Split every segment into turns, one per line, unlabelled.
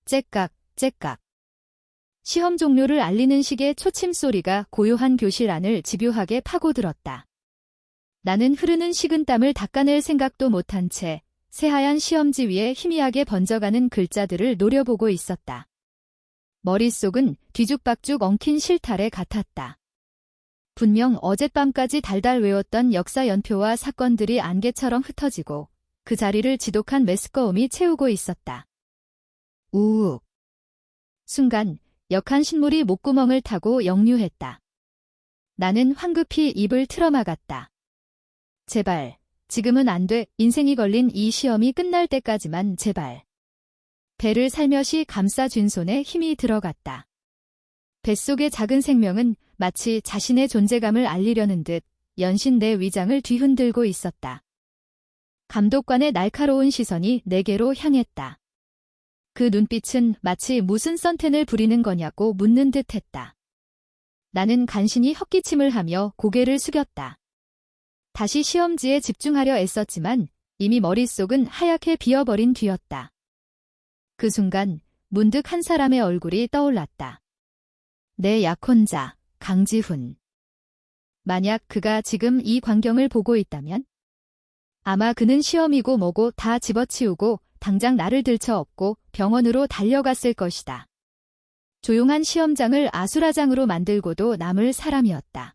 째깍, 째깍. 시험 종료를 알리는 식의 초침 소리가 고요한 교실 안을 집요하게 파고들었다. 나는 흐르는 식은땀을 닦아낼 생각도 못한 채 새하얀 시험지 위에 희미하게 번져가는 글자들을 노려보고 있었다. 머릿속은 뒤죽박죽 엉킨 실타래 같았다. 분명 어젯밤까지 달달 외웠던 역사 연표와 사건들이 안개처럼 흩어지고 그 자리를 지독한 메스꺼움이 채우고 있었다. 우욱. 순간 역한 신물이 목구멍을 타고 역류했다. 나는 황급히 입을 틀어막았다. 제발, 지금은 안 돼. 인생이 걸린 이 시험이 끝날 때까지만 제발. 배를 살며시 감싸쥔 손에 힘이 들어갔다. 뱃속의 작은 생명은 마치 자신의 존재감을 알리려는 듯 연신 내 위장을 뒤흔들고 있었다. 감독관의 날카로운 시선이 내게로 향했다. 그 눈빛은 마치 무슨 선텐을 부리는 거냐고 묻는 듯 했다. 나는 간신히 헛기침을 하며 고개를 숙였다. 다시 시험지에 집중하려 애썼지만 이미 머릿속은 하얗게 비어버린 뒤였다. 그 순간 문득 한 사람의 얼굴이 떠올랐다. 내 약혼자, 강지훈. 만약 그가 지금 이 광경을 보고 있다면? 아마 그는 시험이고 뭐고 다 집어치우고 당장 나를 들쳐업고 병원으로 달려갔을 것이다. 조용한 시험장을 아수라장으로 만들고도 남을 사람이었다.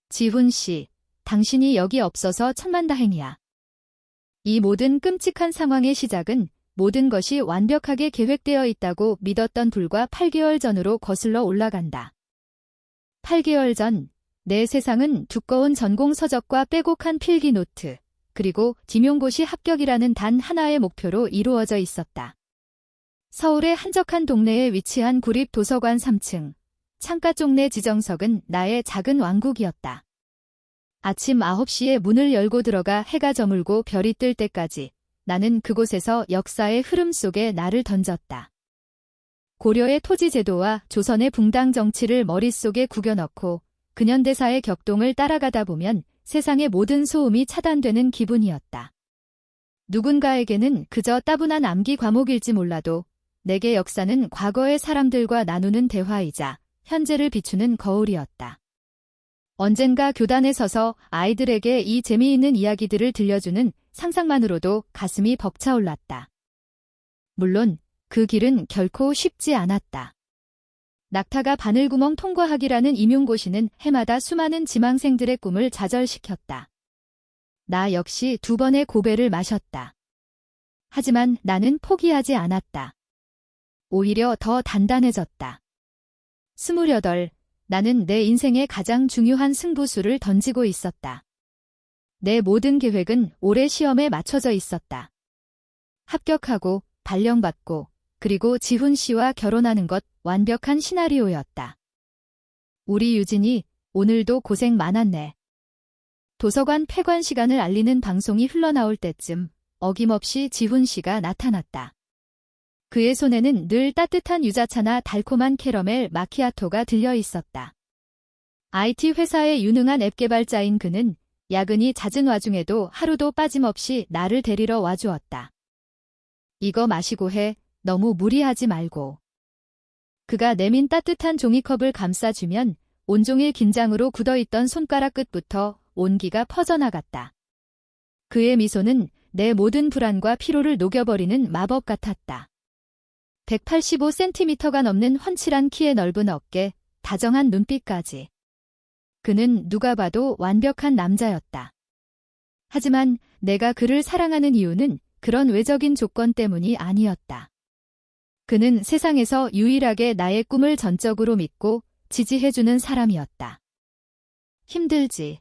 지훈 씨, 당신이 여기 없어서 천만다행이야. 이 모든 끔찍한 상황의 시작은 모든 것이 완벽하게 계획되어 있다고 믿었던 불과 8개월 전으로 거슬러 올라간다. 8개월 전, 내 세상은 두꺼운 전공 서적과 빼곡한 필기 노트, 그리고 임용고시 합격이라는 단 하나의 목표로 이루어져 있었다. 서울의 한적한 동네에 위치한 구립 도서관 3층, 창가 쪽내 지정석은 나의 작은 왕국이었다. 아침 9시에 문을 열고 들어가 해가 저물고 별이 뜰 때까지 나는 그곳에서 역사의 흐름 속에 나를 던졌다. 고려의 토지제도와 조선의 붕당 정치를 머릿속에 구겨넣고 근현대사의 격동을 따라가다 보면 세상의 모든 소음이 차단되는 기분이었다. 누군가에게는 그저 따분한 암기 과목일지 몰라도 내게 역사는 과거의 사람들과 나누는 대화이자 현재를 비추는 거울이었다. 언젠가 교단에 서서 아이들에게 이 재미있는 이야기들을 들려주는 상상만으로도 가슴이 벅차올랐다. 물론 그 길은 결코 쉽지 않았다. 낙타가 바늘구멍 통과하기라는 임용고시는 해마다 수많은 지망생들의 꿈을 좌절시켰다. 나 역시 2번의 고배를 마셨다. 하지만 나는 포기하지 않았다. 오히려 더 단단해졌다. 28, 나는 내 인생의 가장 중요한 승부수를 던지고 있었다. 내 모든 계획은 올해 시험에 맞춰져 있었다. 합격하고, 발령받고, 그리고 지훈 씨와 결혼하는 것 완벽한 시나리오였다. 우리 유진이 오늘도 고생 많았네. 도서관 폐관 시간을 알리는 방송이 흘러나올 때쯤 어김없이 지훈 씨가 나타났다. 그의 손에는 늘 따뜻한 유자차나 달콤한 캐러멜 마키아토가 들려 있었다. IT 회사의 유능한 앱 개발자인 그는 야근이 잦은 와중에도 하루도 빠짐없이 나를 데리러 와주었다. 이거 마시고 해. 너무 무리하지 말고. 그가 내민 따뜻한 종이컵을 감싸주면 온종일 긴장으로 굳어있던 손가락 끝부터 온기가 퍼져나갔다. 그의 미소는 내 모든 불안과 피로를 녹여버리는 마법 같았다. 185cm가 넘는 훤칠한 키의 넓은 어깨, 다정한 눈빛까지. 그는 누가 봐도 완벽한 남자였다. 하지만 내가 그를 사랑하는 이유는 그런 외적인 조건 때문이 아니었다. 그는 세상에서 유일하게 나의 꿈을 전적으로 믿고 지지해주는 사람이었다. 힘들지.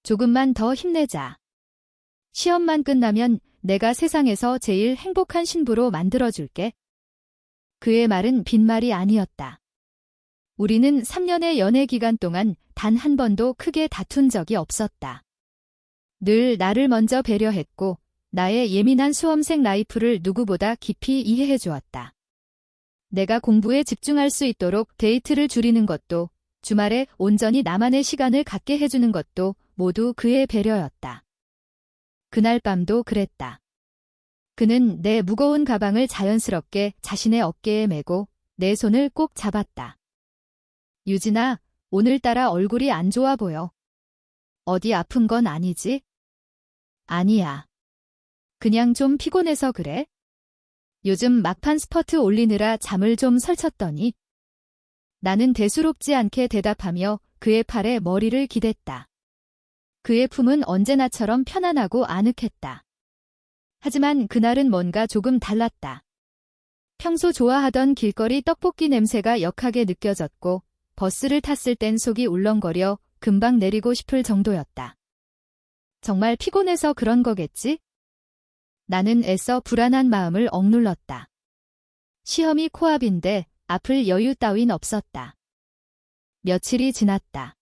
조금만 더 힘내자. 시험만 끝나면 내가 세상에서 제일 행복한 신부로 만들어줄게. 그의 말은 빈말이 아니었다. 우리는 3년의 연애 기간 동안 단 한 번도 크게 다툰 적이 없었다. 늘 나를 먼저 배려했고 나의 예민한 수험생 라이프를 누구보다 깊이 이해해 주었다. 내가 공부에 집중할 수 있도록 데이트를 줄이는 것도, 주말에 온전히 나만의 시간을 갖게 해주는 것도 모두 그의 배려였다. 그날 밤도 그랬다. 그는 내 무거운 가방을 자연스럽게 자신의 어깨에 메고 내 손을 꼭 잡았다. 유진아, 오늘따라 얼굴이 안 좋아 보여. 어디 아픈 건 아니지? 아니야. 그냥 좀 피곤해서 그래. 요즘 막판 스퍼트 올리느라 잠을 좀 설쳤더니. 나는 대수롭지 않게 대답하며 그의 팔에 머리를 기댔다. 그의 품은 언제나처럼 편안하고 아늑했다. 하지만 그날은 뭔가 조금 달랐다. 평소 좋아하던 길거리 떡볶이 냄새가 역하게 느껴졌고 버스를 탔을 땐 속이 울렁거려 금방 내리고 싶을 정도였다. 정말 피곤해서 그런 거겠지? 나는 애써 불안한 마음을 억눌렀다. 시험이 코앞인데 아플 여유 따윈 없었다. 며칠이 지났다.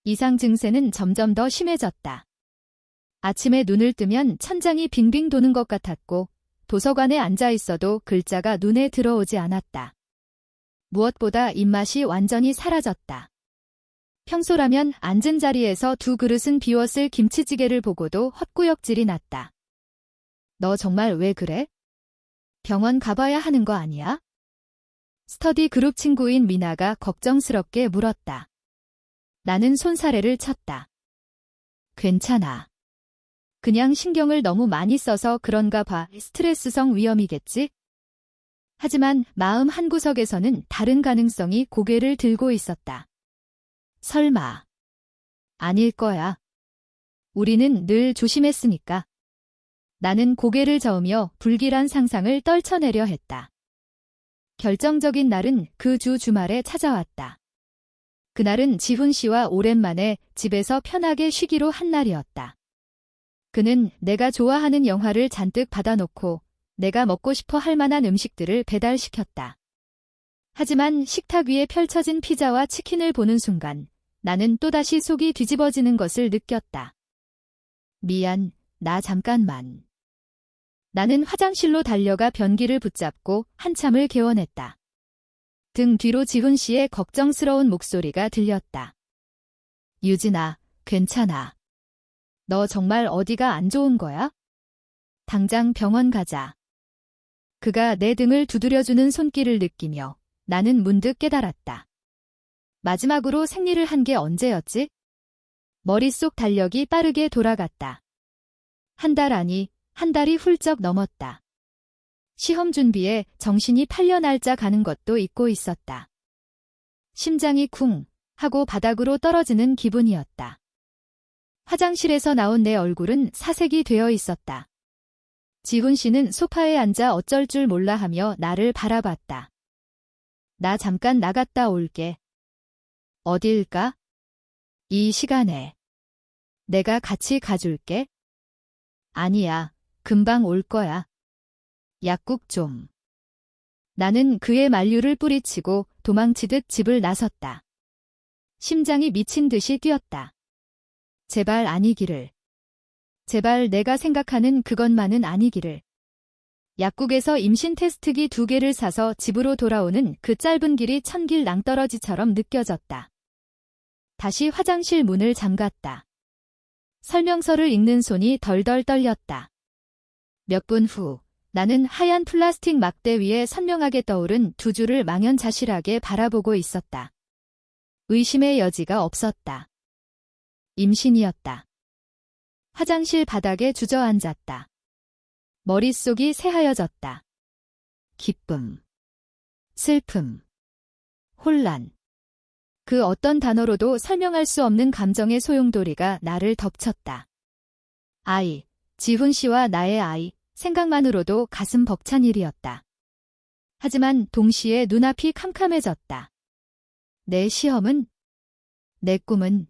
이상 증세는 점점 더 심해졌다. 아침에 눈을 뜨면 천장이 빙빙 도는 것 같았고 도서관에 앉아 있어도 글자가 눈에 들어오지 않았다. 무엇보다 입맛이 완전히 사라졌다. 평소라면 앉은 자리에서 2그릇은 비웠을 김치찌개를 보고도 헛구역질이 났다. 너 정말 왜 그래? 병원 가봐야 하는 거 아니야? 스터디 그룹 친구인 미나가 걱정스럽게 물었다. 나는 손사래를 쳤다. 괜찮아. 그냥 신경을 너무 많이 써서 그런가 봐. 스트레스성 위염이겠지? 하지만 마음 한구석에서는 다른 가능성이 고개를 들고 있었다. 설마. 아닐 거야. 우리는 늘 조심했으니까. 나는 고개를 저으며 불길한 상상을 떨쳐내려 했다. 결정적인 날은 그 주 주말에 찾아왔다. 그날은 지훈 씨와 오랜만에 집에서 편하게 쉬기로 한 날이었다. 그는 내가 좋아하는 영화를 잔뜩 받아놓고 내가 먹고 싶어 할 만한 음식들을 배달시켰다. 하지만 식탁 위에 펼쳐진 피자와 치킨을 보는 순간 나는 또다시 속이 뒤집어지는 것을 느꼈다. 미안, 나 잠깐만. 나는 화장실로 달려가 변기를 붙잡고 한참을 개원했다. 등 뒤로 지훈 씨의 걱정스러운 목소리가 들렸다. 유진아, 괜찮아. 너 정말 어디가 안 좋은 거야? 당장 병원 가자. 그가 내 등을 두드려주는 손길을 느끼며 나는 문득 깨달았다. 마지막으로 생리를 한 게 언제였지? 머릿속 달력이 빠르게 돌아갔다. 한 달 아니, 한 달이 훌쩍 넘었다. 시험 준비에 정신이 팔려 날짜 가는 것도 잊고 있었다. 심장이 쿵 하고 바닥으로 떨어지는 기분이었다. 화장실에서 나온 내 얼굴은 사색이 되어 있었다. 지훈 씨는 소파에 앉아 어쩔 줄 몰라 하며 나를 바라봤다. 나 잠깐 나갔다 올게. 어딜까? 이 시간에. 내가 같이 가줄게. 아니야, 금방 올 거야. 약국 좀. 나는 그의 만류를 뿌리치고 도망치듯 집을 나섰다. 심장이 미친 듯이 뛰었다. 제발 아니기를. 제발 내가 생각하는 그것만은 아니기를. 약국에서 임신 테스트기 2개를 사서 집으로 돌아오는 그 짧은 길이 천길 낭떠러지처럼 느껴졌다. 다시 화장실 문을 잠갔다. 설명서를 읽는 손이 덜덜 떨렸다. 몇 분 후 나는 하얀 플라스틱 막대 위에 선명하게 떠오른 2줄을 망연자실하게 바라보고 있었다. 의심의 여지가 없었다. 임신이었다. 화장실 바닥에 주저앉았다. 머릿속이 새하여졌다. 기쁨, 슬픔, 혼란. 그 어떤 단어로도 설명할 수 없는 감정의 소용돌이가 나를 덮쳤다. 아이, 지훈 씨와 나의 아이, 생각만으로도 가슴 벅찬 일이었다. 하지만 동시에 눈앞이 캄캄해졌다. 내 시험은? 내 꿈은?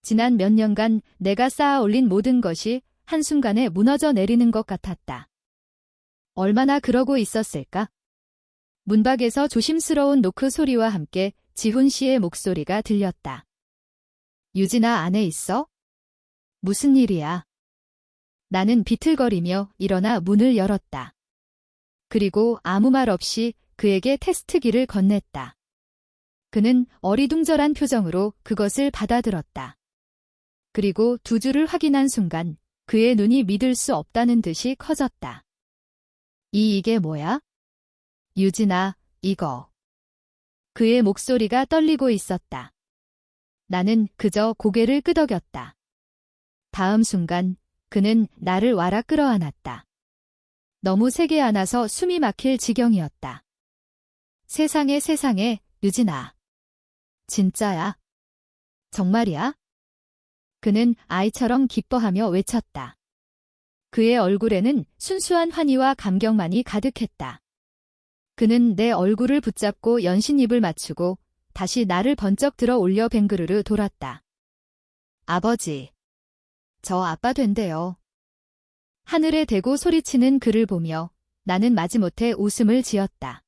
지난 몇 년간 내가 쌓아 올린 모든 것이 한순간에 무너져 내리는 것 같았다. 얼마나 그러고 있었을까? 문밖에서 조심스러운 노크 소리와 함께 지훈 씨의 목소리가 들렸다. 유진아, 안에 있어? 무슨 일이야? 나는 비틀거리며 일어나 문을 열었다. 그리고 아무 말 없이 그에게 테스트기를 건넸다. 그는 어리둥절한 표정으로 그것을 받아들었다. 그리고 2줄을 확인한 순간 그의 눈이 믿을 수 없다는 듯이 커졌다. 이게 뭐야? 유진아, 이거. 그의 목소리가 떨리고 있었다. 나는 그저 고개를 끄덕였다. 다음 순간 그는 나를 와라 끌어안았다. 너무 세게 안아서 숨이 막힐 지경이었다. 세상에 세상에, 유진아. 진짜야? 정말이야? 그는 아이처럼 기뻐하며 외쳤다. 그의 얼굴에는 순수한 환희와 감격만이 가득했다. 그는 내 얼굴을 붙잡고 연신 입을 맞추고 다시 나를 번쩍 들어 올려 뱅그르르 돌았다. 아버지. 저 아빠 된대요. 하늘에 대고 소리치는 그를 보며 나는 마지못해 웃음을 지었다.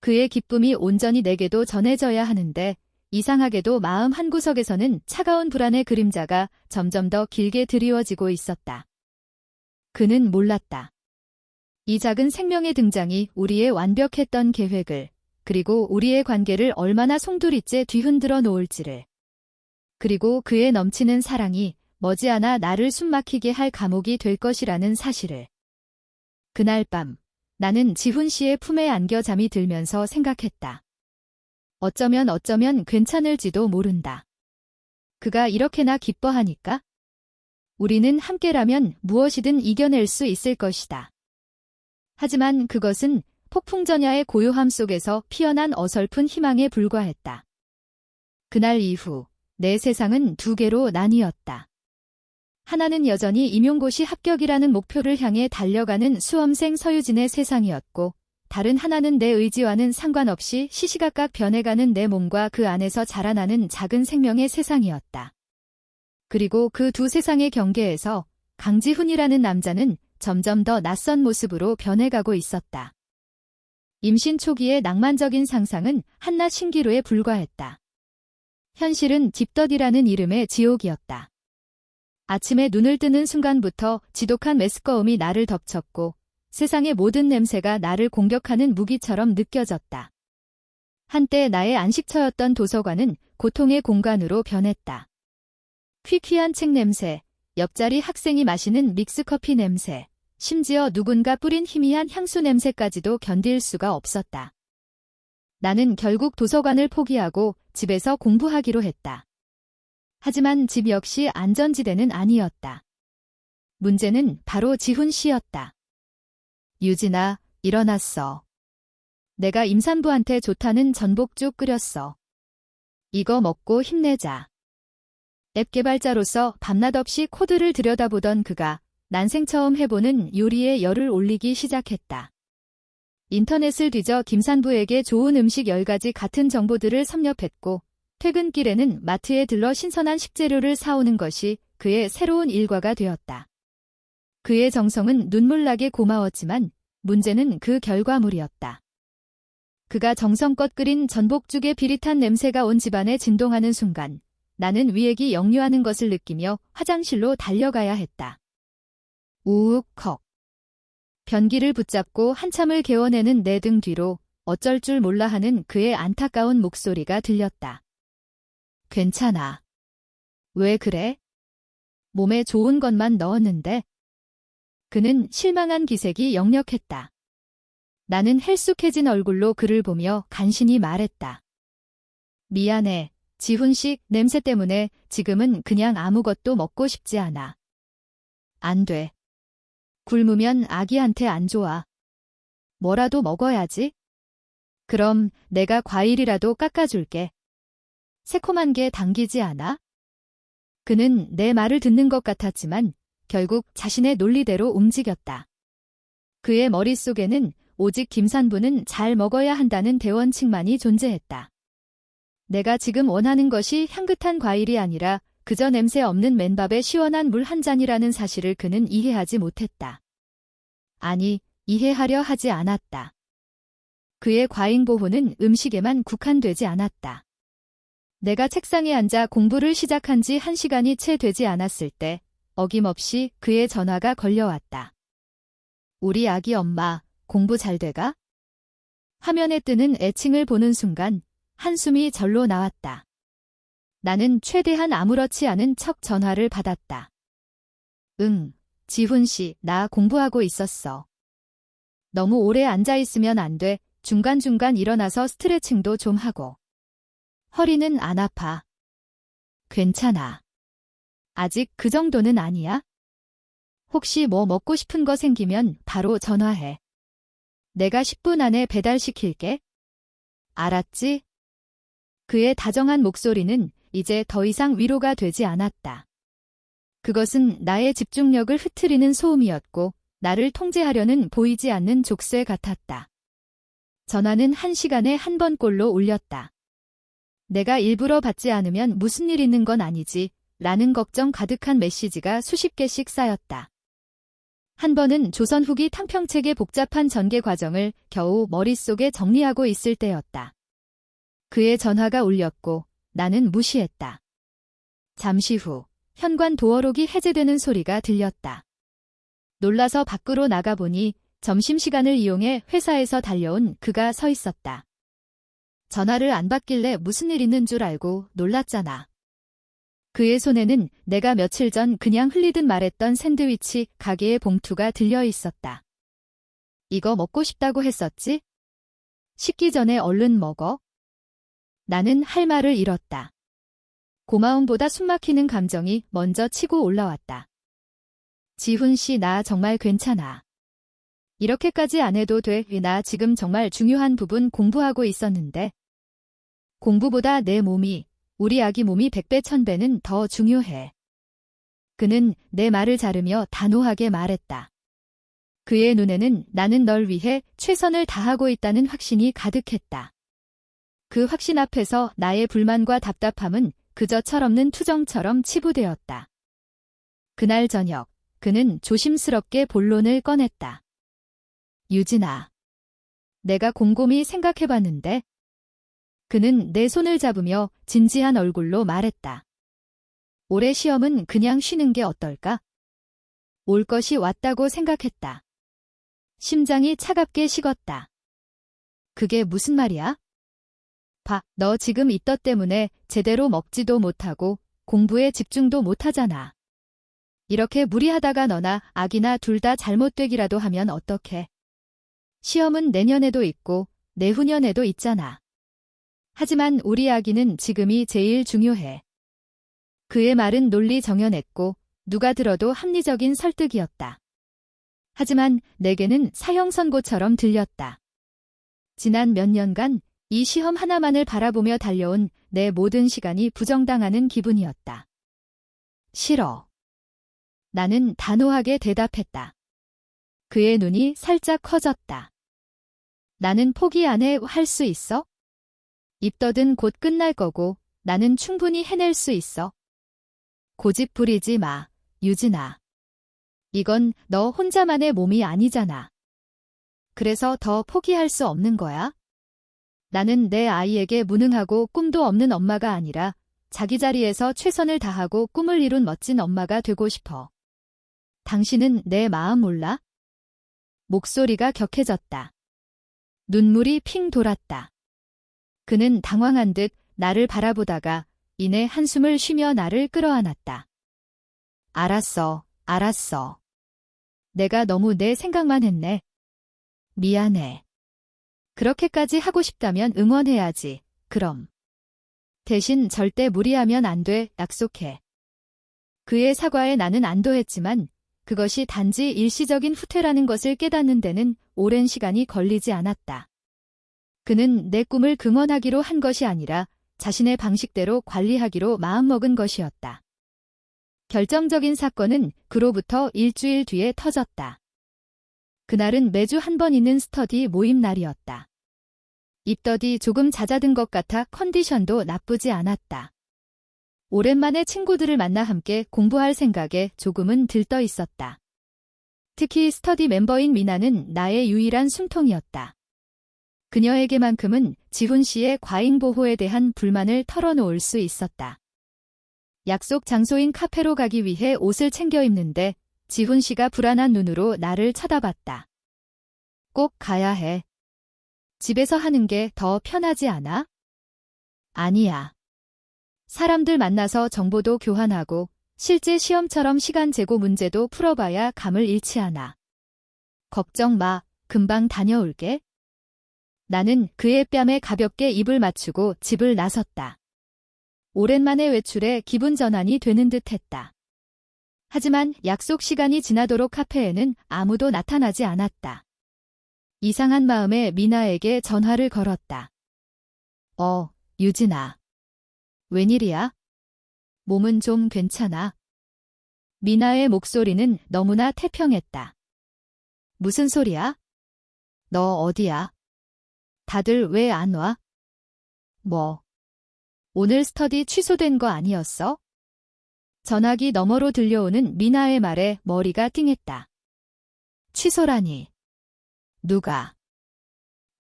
그의 기쁨이 온전히 내게도 전해져야 하는데 이상하게도 마음 한구석에서는 차가운 불안의 그림자가 점점 더 길게 드리워지고 있었다. 그는 몰랐다. 이 작은 생명의 등장이 우리의 완벽했던 계획을, 그리고 우리의 관계를 얼마나 송두리째 뒤흔들어 놓을지를. 그리고 그의 넘치는 사랑이 머지않아 나를 숨막히게 할 감옥이 될 것이라는 사실을. 그날 밤, 나는 지훈 씨의 품에 안겨 잠이 들면서 생각했다. 어쩌면 괜찮을지도 모른다. 그가 이렇게나 기뻐하니까? 우리는 함께라면 무엇이든 이겨낼 수 있을 것이다. 하지만 그것은 폭풍전야의 고요함 속에서 피어난 어설픈 희망에 불과했다. 그날 이후 내 세상은 두 개로 나뉘었다. 하나는 여전히 임용고시 합격이라는 목표를 향해 달려가는 수험생 서유진의 세상이었고, 다른 하나는 내 의지와는 상관없이 시시각각 변해가는 내 몸과 그 안에서 자라나는 작은 생명의 세상이었다. 그리고 그 두 세상의 경계에서 강지훈이라는 남자는 점점 더 낯선 모습으로 변해가고 있었다. 임신 초기의 낭만적인 상상은 한낱 신기루에 불과했다. 현실은 딥더디라는 이름의 지옥이었다. 아침에 눈을 뜨는 순간부터 지독한 메스꺼움이 나를 덮쳤고 세상의 모든 냄새가 나를 공격하는 무기처럼 느껴졌다. 한때 나의 안식처였던 도서관은 고통의 공간으로 변했다. 퀴퀴한 책 냄새, 옆자리 학생이 마시는 믹스커피 냄새, 심지어 누군가 뿌린 희미한 향수 냄새까지도 견딜 수가 없었다. 나는 결국 도서관을 포기하고 집에서 공부하기로 했다. 하지만 집 역시 안전지대는 아니었다. 문제는 바로 지훈 씨였다. 유진아, 일어났어. 내가 임산부한테 좋다는 전복죽 끓였어. 이거 먹고 힘내자. 앱 개발자로서 밤낮 없이 코드를 들여다보던 그가 난생 처음 해보는 요리에 열을 올리기 시작했다. 인터넷을 뒤져 김산부에게 좋은 음식 10가지 같은 정보들을 섭렵했고, 퇴근길에는 마트에 들러 신선한 식재료를 사오는 것이 그의 새로운 일과가 되었다. 그의 정성은 눈물나게 고마웠지만 문제는 그 결과물이었다. 그가 정성껏 끓인 전복죽의 비릿한 냄새가 온 집안에 진동하는 순간 나는 위액이 역류하는 것을 느끼며 화장실로 달려가야 했다. 우욱헉. 변기를 붙잡고 한참을 개워내는 내 등 뒤로 어쩔 줄 몰라 하는 그의 안타까운 목소리가 들렸다. 괜찮아. 왜 그래? 몸에 좋은 것만 넣었는데. 그는 실망한 기색이 역력했다. 나는 헬쑥해진 얼굴로 그를 보며 간신히 말했다. 미안해. 지훈식 냄새 때문에 지금은 그냥 아무것도 먹고 싶지 않아. 안 돼. 굶으면 아기한테 안 좋아. 뭐라도 먹어야지. 그럼 내가 과일이라도 깎아줄게. 새콤한 게 당기지 않아? 그는 내 말을 듣는 것 같았지만 결국 자신의 논리대로 움직였다. 그의 머릿속에는 오직 김산부는 잘 먹어야 한다는 대원칙만이 존재했다. 내가 지금 원하는 것이 향긋한 과일이 아니라 그저 냄새 없는 맨밥에 시원한 물 한 잔이라는 사실을 그는 이해하지 못했다. 아니, 이해하려 하지 않았다. 그의 과잉 보호는 음식에만 국한되지 않았다. 내가 책상에 앉아 공부를 시작한 지 1시간이 채 되지 않았을 때 어김없이 그의 전화가 걸려왔다. 우리 아기 엄마, 공부 잘 돼가? 화면에 뜨는 애칭을 보는 순간 한숨이 절로 나왔다. 나는 최대한 아무렇지 않은 척 전화를 받았다. 응, 지훈 씨, 나 공부하고 있었어. 너무 오래 앉아있으면 안 돼. 중간중간 일어나서 스트레칭도 좀 하고. 허리는 안 아파. 괜찮아. 아직 그 정도는 아니야? 혹시 뭐 먹고 싶은 거 생기면 바로 전화해. 내가 10분 안에 배달시킬게. 알았지? 그의 다정한 목소리는 이제 더 이상 위로가 되지 않았다. 그것은 나의 집중력을 흐트리는 소음이었고 나를 통제하려는 보이지 않는 족쇄 같았다. 전화는 1시간에 한 번꼴로 울렸다. 내가 일부러 받지 않으면 무슨 일 있는 건 아니지 라는 걱정 가득한 메시지가 수십 개씩 쌓였다. 한 번은 조선 후기 탕평책의 복잡한 전개 과정을 겨우 머릿속에 정리하고 있을 때였다. 그의 전화가 울렸고 나는 무시했다. 잠시 후 현관 도어록이 해제되는 소리가 들렸다. 놀라서 밖으로 나가보니 점심시간을 이용해 회사에서 달려온 그가 서 있었다. 전화를 안 받길래 무슨 일 있는 줄 알고 놀랐잖아. 그의 손에는 내가 며칠 전 그냥 흘리듯 말했던 샌드위치 가게의 봉투가 들려 있었다. 이거 먹고 싶다고 했었지? 식기 전에 얼른 먹어. 나는 할 말을 잃었다. 고마움보다 숨막히는 감정이 먼저 치고 올라왔다. 지훈 씨, 나 정말 괜찮아. 이렇게까지 안 해도 돼. 나 지금 정말 중요한 부분 공부하고 있었는데. 공부보다 내 몸이, 우리 아기 몸이 100배 1000배는 더 중요해. 그는 내 말을 자르며 단호하게 말했다. 그의 눈에는 나는 널 위해 최선을 다하고 있다는 확신이 가득했다. 그 확신 앞에서 나의 불만과 답답함은 그저 철없는 투정처럼 치부되었다. 그날 저녁, 그는 조심스럽게 본론을 꺼냈다. 유진아, 내가 곰곰이 생각해봤는데. 그는 내 손을 잡으며 진지한 얼굴로 말했다. 올해 시험은 그냥 쉬는 게 어떨까? 올 것이 왔다고 생각했다. 심장이 차갑게 식었다. 그게 무슨 말이야? 봐, 너 지금 이것 때문에 제대로 먹지도 못하고 공부에 집중도 못하잖아. 이렇게 무리하다가 너나 아기나 둘 다 잘못되기라도 하면 어떡해? 시험은 내년에도 있고 내후년에도 있잖아. 하지만 우리 아기는 지금이 제일 중요해. 그의 말은 논리 정연했고 누가 들어도 합리적인 설득이었다. 하지만 내게는 사형선고처럼 들렸다. 지난 몇 년간 이 시험 하나만을 바라보며 달려온 내 모든 시간이 부정당하는 기분이었다. 싫어. 나는 단호하게 대답했다. 그의 눈이 살짝 커졌다. 나는 포기 안 해 할 수 있어? 입덧은 곧 끝날 거고 나는 충분히 해낼 수 있어. 고집 부리지 마, 유진아. 이건 너 혼자만의 몸이 아니잖아. 그래서 더 포기할 수 없는 거야? 나는 내 아이에게 무능하고 꿈도 없는 엄마가 아니라 자기 자리에서 최선을 다하고 꿈을 이룬 멋진 엄마가 되고 싶어. 당신은 내 마음 몰라? 목소리가 격해졌다. 눈물이 핑 돌았다. 그는 당황한 듯 나를 바라보다가 이내 한숨을 쉬며 나를 끌어안았다. 알았어, 알았어. 내가 너무 내 생각만 했네. 미안해. 그렇게까지 하고 싶다면 응원해야지. 그럼. 대신 절대 무리하면 안 돼. 약속해. 그의 사과에 나는 안도했지만 그것이 단지 일시적인 후퇴라는 것을 깨닫는 데는 오랜 시간이 걸리지 않았다. 그는 내 꿈을 긍언하기로 한 것이 아니라 자신의 방식대로 관리하기로 마음먹은 것이었다. 결정적인 사건은 그로부터 일주일 뒤에 터졌다. 그날은 매주 한 번 있는 스터디 모임 날이었다. 입덧이 조금 잦아든 것 같아 컨디션도 나쁘지 않았다. 오랜만에 친구들을 만나 함께 공부할 생각에 조금은 들떠 있었다. 특히 스터디 멤버인 미나는 나의 유일한 숨통이었다. 그녀에게만큼은 지훈 씨의 과잉 보호에 대한 불만을 털어놓을 수 있었다. 약속 장소인 카페로 가기 위해 옷을 챙겨 입는데 지훈 씨가 불안한 눈으로 나를 쳐다봤다. 꼭 가야 해. 집에서 하는 게 더 편하지 않아? 아니야. 사람들 만나서 정보도 교환하고 실제 시험처럼 시간 재고 문제도 풀어봐야 감을 잃지 않아. 걱정 마, 금방 다녀올게. 나는 그의 뺨에 가볍게 입을 맞추고 집을 나섰다. 오랜만에 외출에 기분 전환이 되는 듯 했다. 하지만 약속 시간이 지나도록 카페에는 아무도 나타나지 않았다. 이상한 마음에 미나에게 전화를 걸었다. 유진아. 웬일이야? 몸은 좀 괜찮아? 미나의 목소리는 너무나 태평했다. 무슨 소리야? 너 어디야? 다들 왜 안 와? 뭐? 오늘 스터디 취소된 거 아니었어? 전화기 너머로 들려오는 미나의 말에 머리가 띵했다. 취소라니. 누가?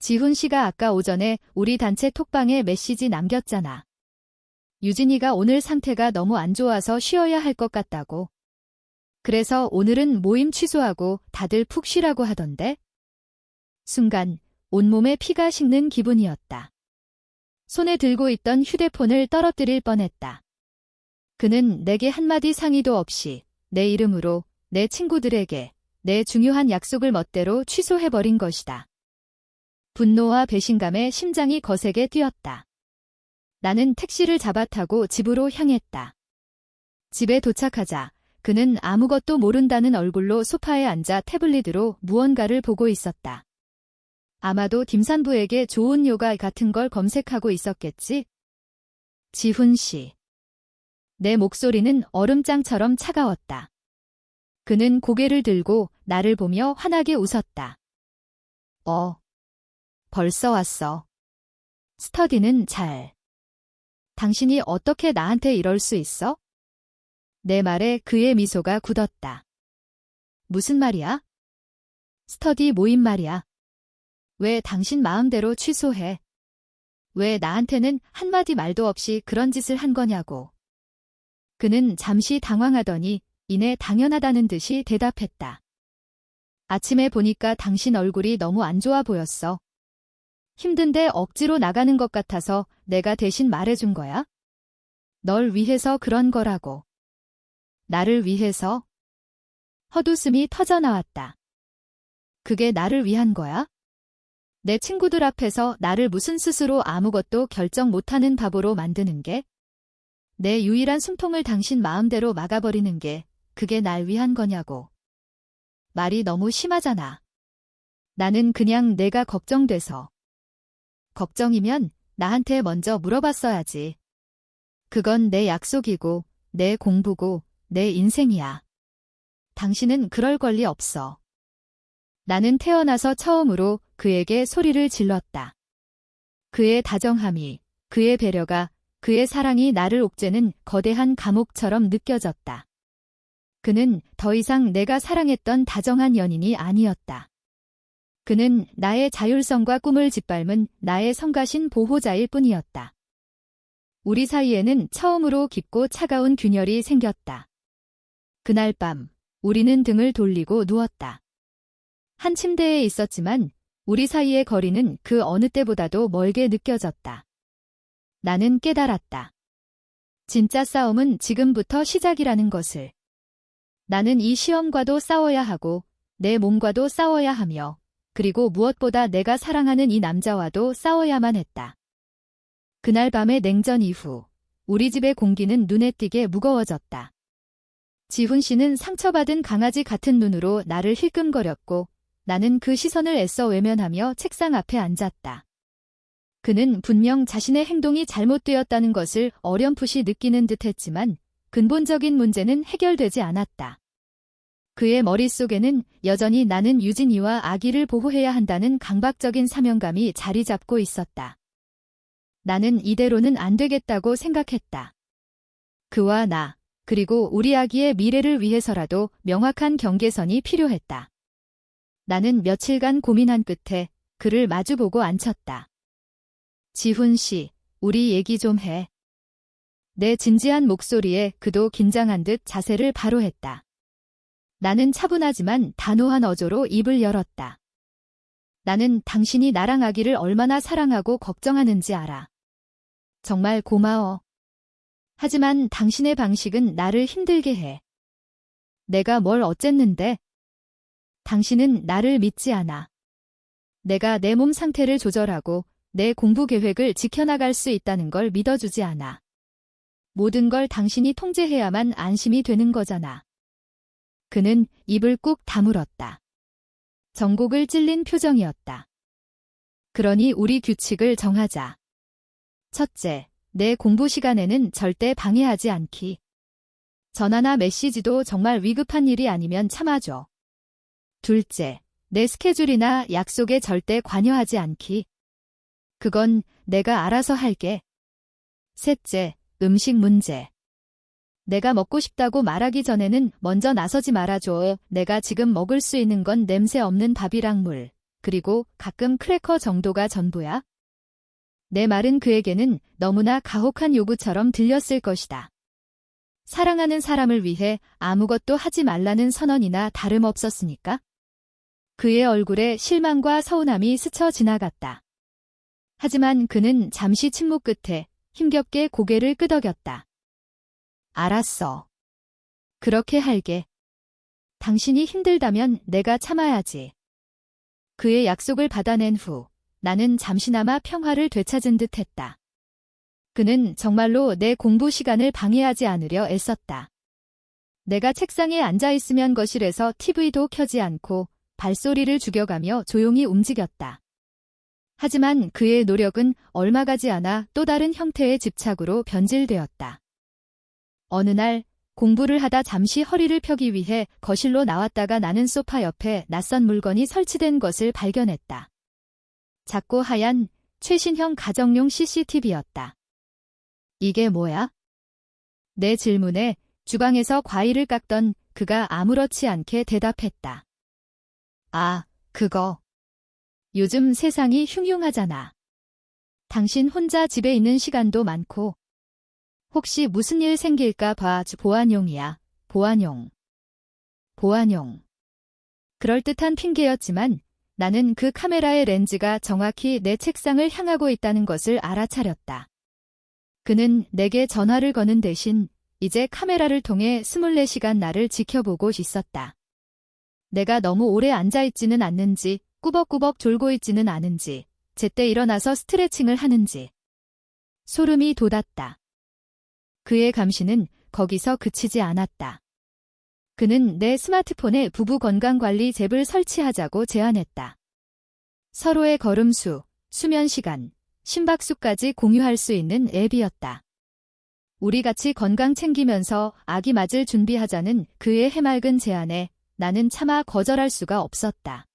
지훈 씨가 아까 오전에 우리 단체 톡방에 메시지 남겼잖아. 유진이가 오늘 상태가 너무 안 좋아서 쉬어야 할 것 같다고. 그래서 오늘은 모임 취소하고 다들 푹 쉬라고 하던데? 순간 온몸에 피가 식는 기분이었다. 손에 들고 있던 휴대폰을 떨어뜨릴 뻔했다. 그는 내게 한마디 상의도 없이 내 이름으로 내 친구들에게 내 중요한 약속을 멋대로 취소해버린 것이다. 분노와 배신감에 심장이 거세게 뛰었다. 나는 택시를 잡아 타고 집으로 향했다. 집에 도착하자 그는 아무것도 모른다는 얼굴로 소파에 앉아 태블릿으로 무언가를 보고 있었다. 아마도 김산부에게 좋은 요가 같은 걸 검색하고 있었겠지? 지훈 씨. 내 목소리는 얼음장처럼 차가웠다. 그는 고개를 들고 나를 보며 환하게 웃었다. 벌써 왔어. 스터디는 잘. 당신이 어떻게 나한테 이럴 수 있어? 내 말에 그의 미소가 굳었다. 무슨 말이야? 스터디 모임 말이야. 왜 당신 마음대로 취소해? 왜 나한테는 한마디 말도 없이 그런 짓을 한 거냐고. 그는 잠시 당황하더니 이내 당연하다는 듯이 대답했다. 아침에 보니까 당신 얼굴이 너무 안 좋아 보였어. 힘든데 억지로 나가는 것 같아서 내가 대신 말해준 거야? 널 위해서 그런 거라고. 나를 위해서? 헛웃음이 터져나왔다. 그게 나를 위한 거야? 내 친구들 앞에서 나를 무슨 스스로 아무것도 결정 못하는 바보로 만드는 게? 내 유일한 숨통을 당신 마음대로 막아버리는 게 그게 날 위한 거냐고. 말이 너무 심하잖아. 나는 그냥 내가 걱정돼서. 걱정이면 나한테 먼저 물어봤어야지. 그건 내 약속이고 내 공부고 내 인생이야. 당신은 그럴 권리 없어. 나는 태어나서 처음으로 그에게 소리를 질렀다. 그의 다정함이, 그의 배려가, 그의 사랑이 나를 옥죄는 거대한 감옥처럼 느껴졌다. 그는 더 이상 내가 사랑했던 다정한 연인이 아니었다. 그는 나의 자율성과 꿈을 짓밟은 나의 성가신 보호자일 뿐이었다. 우리 사이에는 처음으로 깊고 차가운 균열이 생겼다. 그날 밤, 우리는 등을 돌리고 누웠다. 한 침대에 있었지만 우리 사이의 거리는 그 어느 때보다도 멀게 느껴졌다. 나는 깨달았다. 진짜 싸움은 지금부터 시작이라는 것을. 나는 이 시험과도 싸워야 하고 내 몸과도 싸워야 하며 그리고 무엇보다 내가 사랑하는 이 남자와도 싸워야만 했다. 그날 밤의 냉전 이후 우리 집의 공기는 눈에 띄게 무거워졌다. 지훈 씨는 상처받은 강아지 같은 눈으로 나를 힐끔거렸고 나는 그 시선을 애써 외면하며 책상 앞에 앉았다. 그는 분명 자신의 행동이 잘못되었다는 것을 어렴풋이 느끼는 듯했지만 근본적인 문제는 해결되지 않았다. 그의 머릿속에는 여전히 나는 유진이와 아기를 보호해야 한다는 강박적인 사명감이 자리 잡고 있었다. 나는 이대로는 안 되겠다고 생각했다. 그와 나, 그리고 우리 아기의 미래를 위해서라도 명확한 경계선이 필요했다. 나는 며칠간 고민한 끝에 그를 마주보고 앉혔다. 지훈 씨, 우리 얘기 좀 해. 내 진지한 목소리에 그도 긴장한 듯 자세를 바로 했다. 나는 차분하지만 단호한 어조로 입을 열었다. 나는 당신이 나랑 아기를 얼마나 사랑하고 걱정하는지 알아. 정말 고마워. 하지만 당신의 방식은 나를 힘들게 해. 내가 뭘 어쨌는데? 당신은 나를 믿지 않아. 내가 내 몸 상태를 조절하고 내 공부 계획을 지켜나갈 수 있다는 걸 믿어주지 않아. 모든 걸 당신이 통제해야만 안심이 되는 거잖아. 그는 입을 꾹 다물었다. 정곡을 찔린 표정이었다. 그러니 우리 규칙을 정하자. 첫째, 내 공부 시간에는 절대 방해하지 않기. 전화나 메시지도 정말 위급한 일이 아니면 참아줘. 둘째, 내 스케줄이나 약속에 절대 관여하지 않기. 그건 내가 알아서 할게. 셋째, 음식 문제. 내가 먹고 싶다고 말하기 전에는 먼저 나서지 말아줘. 내가 지금 먹을 수 있는 건 냄새 없는 밥이랑 물, 그리고 가끔 크래커 정도가 전부야. 내 말은 그에게는 너무나 가혹한 요구처럼 들렸을 것이다. 사랑하는 사람을 위해 아무것도 하지 말라는 선언이나 다름없었으니까. 그의 얼굴에 실망과 서운함이 스쳐 지나갔다. 하지만 그는 잠시 침묵 끝에 힘겹게 고개를 끄덕였다. 알았어. 그렇게 할게. 당신이 힘들다면 내가 참아야지. 그의 약속을 받아낸 후 나는 잠시나마 평화를 되찾은 듯 했다. 그는 정말로 내 공부 시간을 방해하지 않으려 애썼다. 내가 책상에 앉아 있으면 거실에서 TV도 켜지 않고 발소리를 죽여가며 조용히 움직였다. 하지만 그의 노력은 얼마 가지 않아 또 다른 형태의 집착으로 변질되었다. 어느 날 공부를 하다 잠시 허리를 펴기 위해 거실로 나왔다가 나는 소파 옆에 낯선 물건이 설치된 것을 발견했다. 작고 하얀 최신형 가정용 CCTV였다. 이게 뭐야? 내 질문에 주방에서 과일을 깎던 그가 아무렇지 않게 대답했다. 아, 그거. 요즘 세상이 흉흉하잖아. 당신 혼자 집에 있는 시간도 많고. 혹시 무슨 일 생길까 봐 보안용이야. 보안용. 보안용. 그럴듯한 핑계였지만 나는 그 카메라의 렌즈가 정확히 내 책상을 향하고 있다는 것을 알아차렸다. 그는 내게 전화를 거는 대신 이제 카메라를 통해 24시간 나를 지켜보고 있었다. 내가 너무 오래 앉아있지는 않는지, 꾸벅꾸벅 졸고 있지는 않은지, 제때 일어나서 스트레칭을 하는지. 소름이 돋았다. 그의 감시는 거기서 그치지 않았다. 그는 내 스마트폰에 부부 건강관리 앱을 설치하자고 제안했다. 서로의 걸음수, 수면시간, 심박수까지 공유할 수 있는 앱이었다. 우리 같이 건강 챙기면서 아기 맞을 준비하자는 그의 해맑은 제안에 나는 차마 거절할 수가 없었다.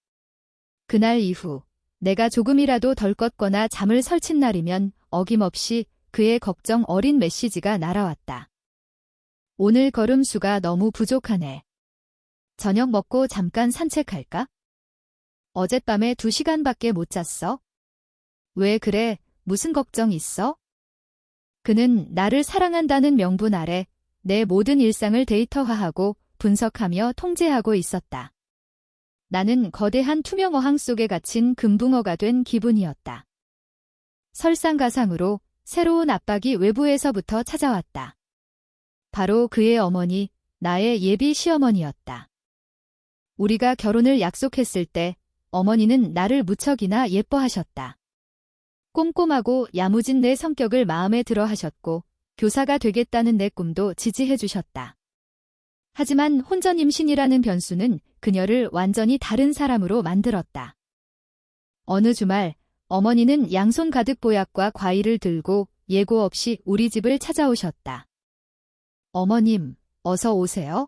그날 이후 내가 조금이라도 덜 껐거나 잠을 설친 날이면 어김없이 그의 걱정 어린 메시지가 날아왔다. 오늘 걸음수가 너무 부족하네. 저녁 먹고 잠깐 산책할까? 어젯밤에 2시간밖에 못 잤어? 왜 그래? 무슨 걱정 있어? 그는 나를 사랑한다는 명분 아래 내 모든 일상을 데이터화하고 분석하며 통제하고 있었다. 나는 거대한 투명 어항 속에 갇힌 금붕어가 된 기분이었다. 설상가상으로 새로운 압박이 외부에서부터 찾아왔다. 바로 그의 어머니, 나의 예비 시어머니였다. 우리가 결혼을 약속했을 때 어머니는 나를 무척이나 예뻐하셨다. 꼼꼼하고 야무진 내 성격을 마음에 들어 하셨고 교사가 되겠다는 내 꿈도 지지해 주셨다. 하지만 혼전 임신이라는 변수는 그녀를 완전히 다른 사람으로 만들었다. 어느 주말 어머니는 양손 가득 보약과 과일을 들고 예고 없이 우리 집을 찾아오셨다. 어머님, 어서 오세요.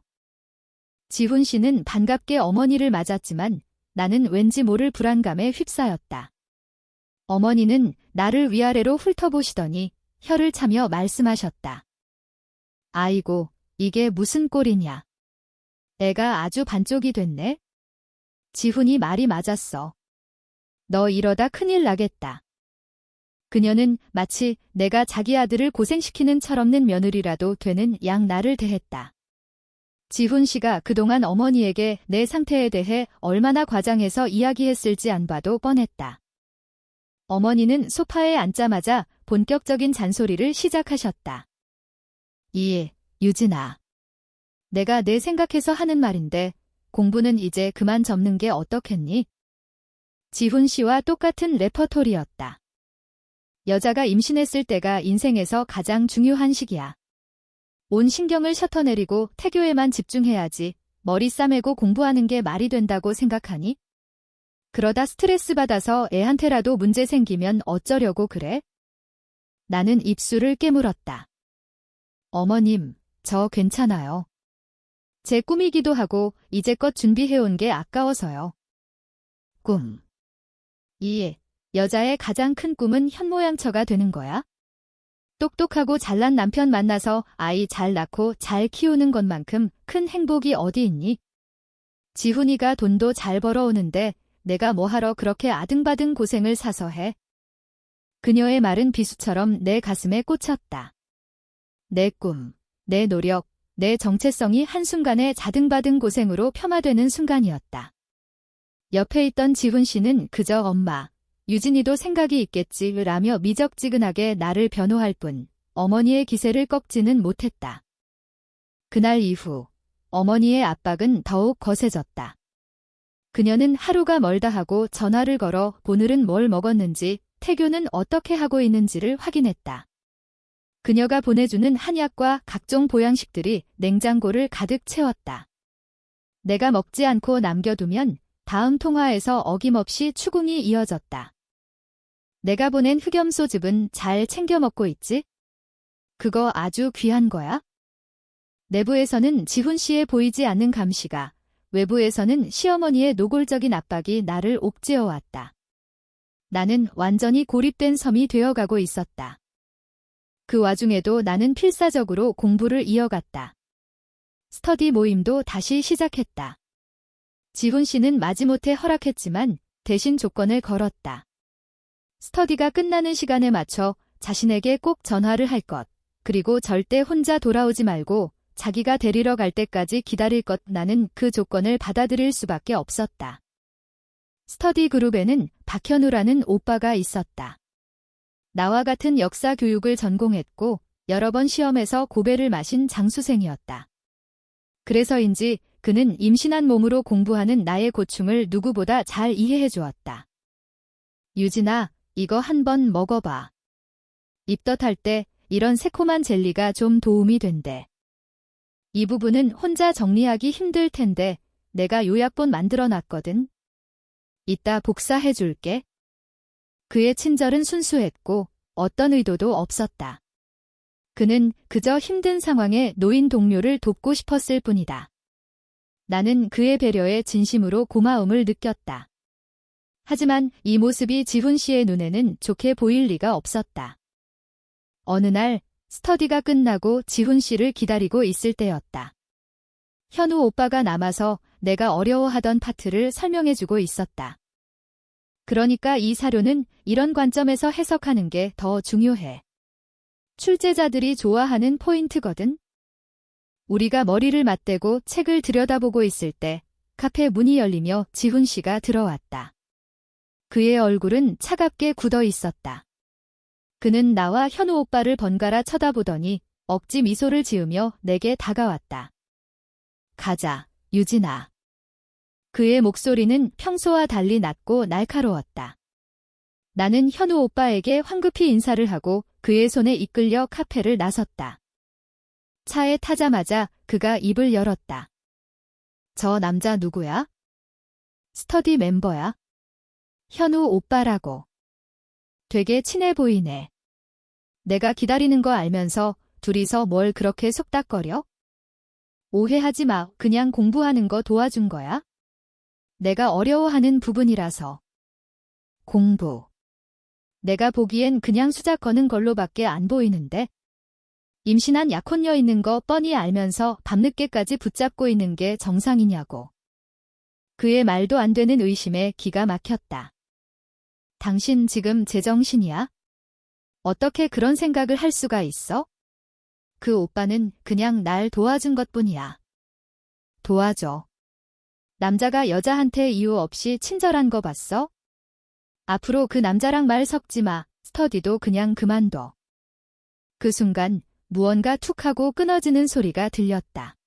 지훈 씨는 반갑게 어머니를 맞았지만 나는 왠지 모를 불안감에 휩싸였다. 어머니는 나를 위아래로 훑어보시더니 혀를 차며 말씀하셨다. 아이고, 이게 무슨 꼴이냐. 애가 아주 반쪽이 됐네. 지훈이 말이 맞았어. 너 이러다 큰일 나겠다. 그녀는 마치 내가 자기 아들을 고생시키는 철없는 며느리라도 되는 양 나를 대했다. 지훈 씨가 그동안 어머니에게 내 상태에 대해 얼마나 과장해서 이야기했을지 안 봐도 뻔했다. 어머니는 소파에 앉자마자 본격적인 잔소리를 시작하셨다. 유진아. 내가 내 생각해서 하는 말인데 공부는 이제 그만 접는 게 어떻겠니? 지훈 씨와 똑같은 레퍼토리였다. 여자가 임신했을 때가 인생에서 가장 중요한 시기야. 온 신경을 셔터내리고 태교에만 집중해야지 머리 싸매고 공부하는 게 말이 된다고 생각하니? 그러다 스트레스 받아서 애한테라도 문제 생기면 어쩌려고 그래? 나는 입술을 깨물었다. 어머님, 저 괜찮아요. 제 꿈이기도 하고 이제껏 준비해온 게 아까워서요. 꿈. 여자의 가장 큰 꿈은 현모양처가 되는 거야? 똑똑하고 잘난 남편 만나서 아이 잘 낳고 잘 키우는 것만큼 큰 행복이 어디 있니? 지훈이가 돈도 잘 벌어오는데 내가 뭐하러 그렇게 아등바등 고생을 사서 해? 그녀의 말은 비수처럼 내 가슴에 꽂혔다. 내 꿈, 내 노력, 내 정체성이 한순간에 자등바등 고생으로 폄하되는 순간이었다. 옆에 있던 지훈 씨는 그저 엄마, 유진이도 생각이 있겠지 라며 미적지근하게 나를 변호할 뿐 어머니의 기세를 꺾지는 못했다. 그날 이후 어머니의 압박은 더욱 거세졌다. 그녀는 하루가 멀다 하고 전화를 걸어 오늘은 뭘 먹었는지, 태교는 어떻게 하고 있는지를 확인했다. 그녀가 보내주는 한약과 각종 보양식들이 냉장고를 가득 채웠다. 내가 먹지 않고 남겨두면 다음 통화에서 어김없이 추궁이 이어졌다. 내가 보낸 흑염소즙은 잘 챙겨 먹고 있지? 그거 아주 귀한 거야? 내부에서는 지훈 씨의 보이지 않는 감시가, 외부에서는 시어머니의 노골적인 압박이 나를 옥죄어왔다. 나는 완전히 고립된 섬이 되어가고 있었다. 그 와중에도 나는 필사적으로 공부를 이어갔다. 스터디 모임도 다시 시작했다. 지훈 씨는 마지못해 허락했지만 대신 조건을 걸었다. 스터디가 끝나는 시간에 맞춰 자신에게 꼭 전화를 할 것, 그리고 절대 혼자 돌아오지 말고 자기가 데리러 갈 때까지 기다릴 것. 나는 그 조건을 받아들일 수밖에 없었다. 스터디 그룹에는 박현우라는 오빠가 있었다. 나와 같은 역사 교육을 전공했고 여러 번 시험에서 고배를 마신 장수생이었다. 그래서인지 그는 임신한 몸으로 공부하는 나의 고충을 누구보다 잘 이해해 주었다. 유진아, 이거 한번 먹어봐. 입덧할 때 이런 새콤한 젤리가 좀 도움이 된대. 이 부분은 혼자 정리하기 힘들 텐데 내가 요약본 만들어 놨거든. 이따 복사해 줄게. 그의 친절은 순수했고 어떤 의도도 없었다. 그는 그저 힘든 상황에 놓인 동료를 돕고 싶었을 뿐이다. 나는 그의 배려에 진심으로 고마움을 느꼈다. 하지만 이 모습이 지훈 씨의 눈에는 좋게 보일 리가 없었다. 어느 날 스터디가 끝나고 지훈 씨를 기다리고 있을 때였다. 현우 오빠가 남아서 내가 어려워하던 파트를 설명해주고 있었다. 그러니까 이 사료는 이런 관점에서 해석하는 게 더 중요해. 출제자들이 좋아하는 포인트거든. 우리가 머리를 맞대고 책을 들여다보고 있을 때 카페 문이 열리며 지훈 씨가 들어왔다. 그의 얼굴은 차갑게 굳어 있었다. 그는 나와 현우 오빠를 번갈아 쳐다보더니 억지 미소를 지으며 내게 다가왔다. 가자, 유진아. 그의 목소리는 평소와 달리 낮고 날카로웠다. 나는 현우 오빠에게 황급히 인사를 하고 그의 손에 이끌려 카페를 나섰다. 차에 타자마자 그가 입을 열었다. 저 남자 누구야? 스터디 멤버야. 현우 오빠라고. 되게 친해 보이네. 내가 기다리는 거 알면서 둘이서 뭘 그렇게 속닥거려? 오해하지 마. 그냥 공부하는 거 도와준 거야. 내가 어려워하는 부분이라서. 공부. 내가 보기엔 그냥 수작 거는 걸로밖에 안 보이는데. 임신한 약혼녀 있는 거 뻔히 알면서 밤늦게까지 붙잡고 있는 게 정상이냐고. 그의 말도 안 되는 의심에 기가 막혔다. 당신 지금 제정신이야? 어떻게 그런 생각을 할 수가 있어? 그 오빠는 그냥 날 도와준 것뿐이야. 도와줘. 남자가 여자한테 이유 없이 친절한 거 봤어? 앞으로 그 남자랑 말 섞지 마. 스터디도 그냥 그만둬. 그 순간 무언가 툭 하고 끊어지는 소리가 들렸다.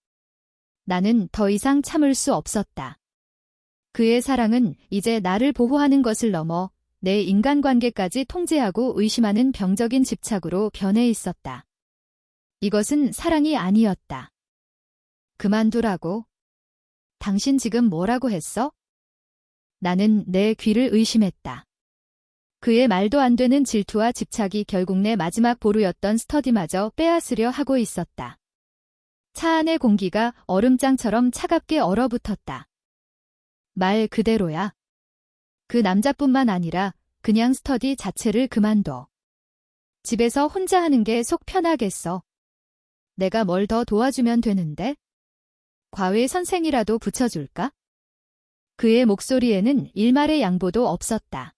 나는 더 이상 참을 수 없었다. 그의 사랑은 이제 나를 보호하는 것을 넘어 내 인간관계까지 통제하고 의심하는 병적인 집착으로 변해 있었다. 이것은 사랑이 아니었다. 그만두라고? 당신 지금 뭐라고 했어? 나는 내 귀를 의심했다. 그의 말도 안 되는 질투와 집착이 결국 내 마지막 보루였던 스터디마저 빼앗으려 하고 있었다. 차 안의 공기가 얼음장처럼 차갑게 얼어붙었다. 말 그대로야. 그 남자뿐만 아니라 그냥 스터디 자체를 그만둬. 집에서 혼자 하는 게 속 편하겠어. 내가 뭘 더 도와주면 되는데? 과외 선생이라도 붙여줄까? 그의 목소리에는 일말의 양보도 없었다.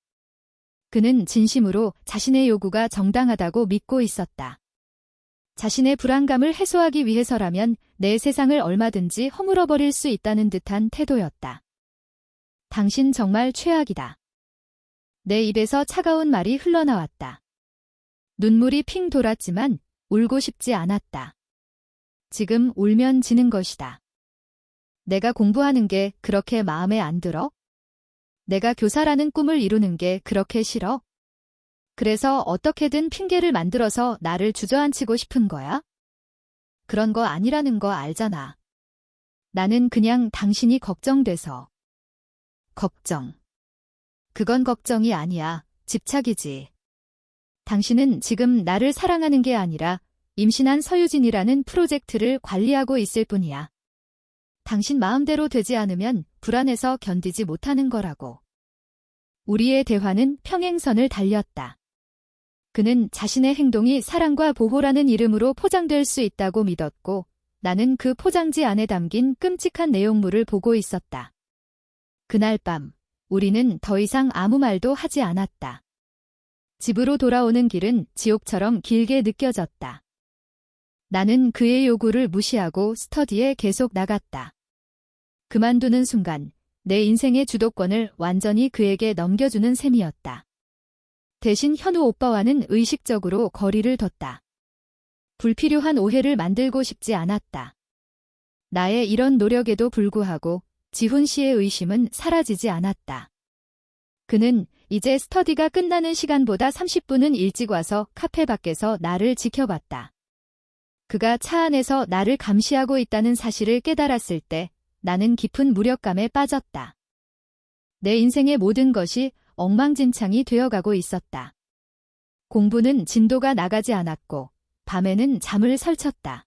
그는 진심으로 자신의 요구가 정당하다고 믿고 있었다. 자신의 불안감을 해소하기 위해서라면 내 세상을 얼마든지 허물어버릴 수 있다는 듯한 태도였다. 당신 정말 최악이다. 내 입에서 차가운 말이 흘러나왔다. 눈물이 핑 돌았지만 울고 싶지 않았다. 지금 울면 지는 것이다. 내가 공부하는 게 그렇게 마음에 안 들어? 내가 교사라는 꿈을 이루는 게 그렇게 싫어? 그래서 어떻게든 핑계를 만들어서 나를 주저앉히고 싶은 거야? 그런 거 아니라는 거 알잖아. 나는 그냥 당신이 걱정돼서. 걱정. 그건 걱정이 아니야. 집착이지. 당신은 지금 나를 사랑하는 게 아니라 임신한 서유진이라는 프로젝트를 관리하고 있을 뿐이야. 당신 마음대로 되지 않으면 불안해서 견디지 못하는 거라고. 우리의 대화는 평행선을 달렸다. 그는 자신의 행동이 사랑과 보호라는 이름으로 포장될 수 있다고 믿었고, 나는 그 포장지 안에 담긴 끔찍한 내용물을 보고 있었다. 그날 밤, 우리는 더 이상 아무 말도 하지 않았다. 집으로 돌아오는 길은 지옥처럼 길게 느껴졌다. 나는 그의 요구를 무시하고 스터디에 계속 나갔다. 그만두는 순간 내 인생의 주도권을 완전히 그에게 넘겨주는 셈이었다. 대신 현우 오빠와는 의식적으로 거리를 뒀다. 불필요한 오해를 만들고 싶지 않았다. 나의 이런 노력에도 불구하고 지훈 씨의 의심은 사라지지 않았다. 그는 이제 스터디가 끝나는 시간보다 30분은 일찍 와서 카페 밖에서 나를 지켜봤다. 그가 차 안에서 나를 감시하고 있다는 사실을 깨달았을 때 나는 깊은 무력감에 빠졌다. 내 인생의 모든 것이 엉망진창이 되어가고 있었다. 공부는 진도가 나가지 않았고 밤에는 잠을 설쳤다.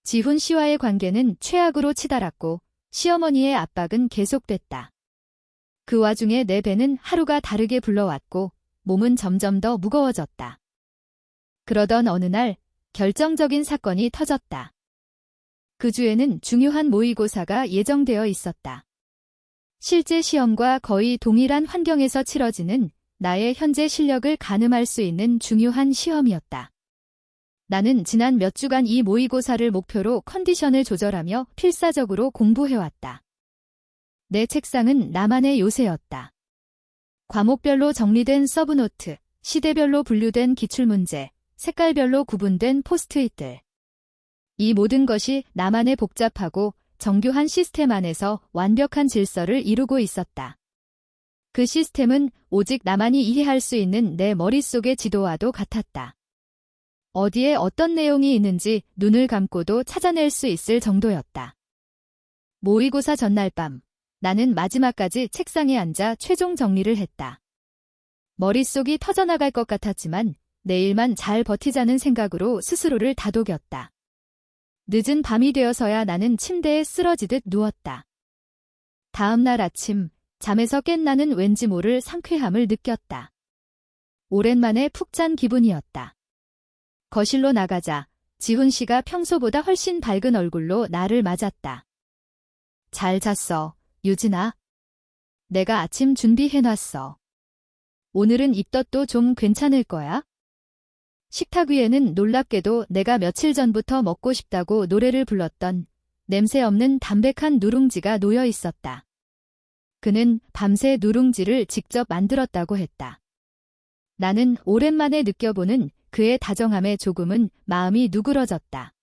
지훈 씨와의 관계는 최악으로 치달았고 시어머니의 압박은 계속됐다. 그 와중에 내 배는 하루가 다르게 불러왔고 몸은 점점 더 무거워졌다. 그러던 어느 날 결정적인 사건이 터졌다. 그 주에는 중요한 모의고사가 예정되어 있었다. 실제 시험과 거의 동일한 환경에서 치러지는 나의 현재 실력을 가늠할 수 있는 중요한 시험이었다. 나는 지난 몇 주간 이 모의고사를 목표로 컨디션을 조절하며 필사적으로 공부해왔다. 내 책상은 나만의 요새였다. 과목별로 정리된 서브노트, 시대별로 분류된 기출문제, 색깔별로 구분된 포스트잇들. 이 모든 것이 나만의 복잡하고 정교한 시스템 안에서 완벽한 질서를 이루고 있었다. 그 시스템은 오직 나만이 이해할 수 있는 내 머릿속의 지도와도 같았다. 어디에 어떤 내용이 있는지 눈을 감고도 찾아낼 수 있을 정도였다. 모의고사 전날 밤, 나는 마지막까지 책상에 앉아 최종 정리를 했다. 머릿속이 터져나갈 것 같았지만 내일만 잘 버티자는 생각으로 스스로를 다독였다. 늦은 밤이 되어서야 나는 침대에 쓰러지듯 누웠다. 다음 날 아침, 잠에서 깬 나는 왠지 모를 상쾌함을 느꼈다. 오랜만에 푹 잔 기분이었다. 거실로 나가자 지훈 씨가 평소보다 훨씬 밝은 얼굴로 나를 맞았다. 잘 잤어, 유진아. 내가 아침 준비해놨어. 오늘은 입덧도 좀 괜찮을 거야? 식탁 위에는 놀랍게도 내가 며칠 전부터 먹고 싶다고 노래를 불렀던 냄새 없는 담백한 누룽지가 놓여 있었다. 그는 밤새 누룽지를 직접 만들었다고 했다. 나는 오랜만에 느껴보는 그의 다정함에 조금은 마음이 누그러졌다.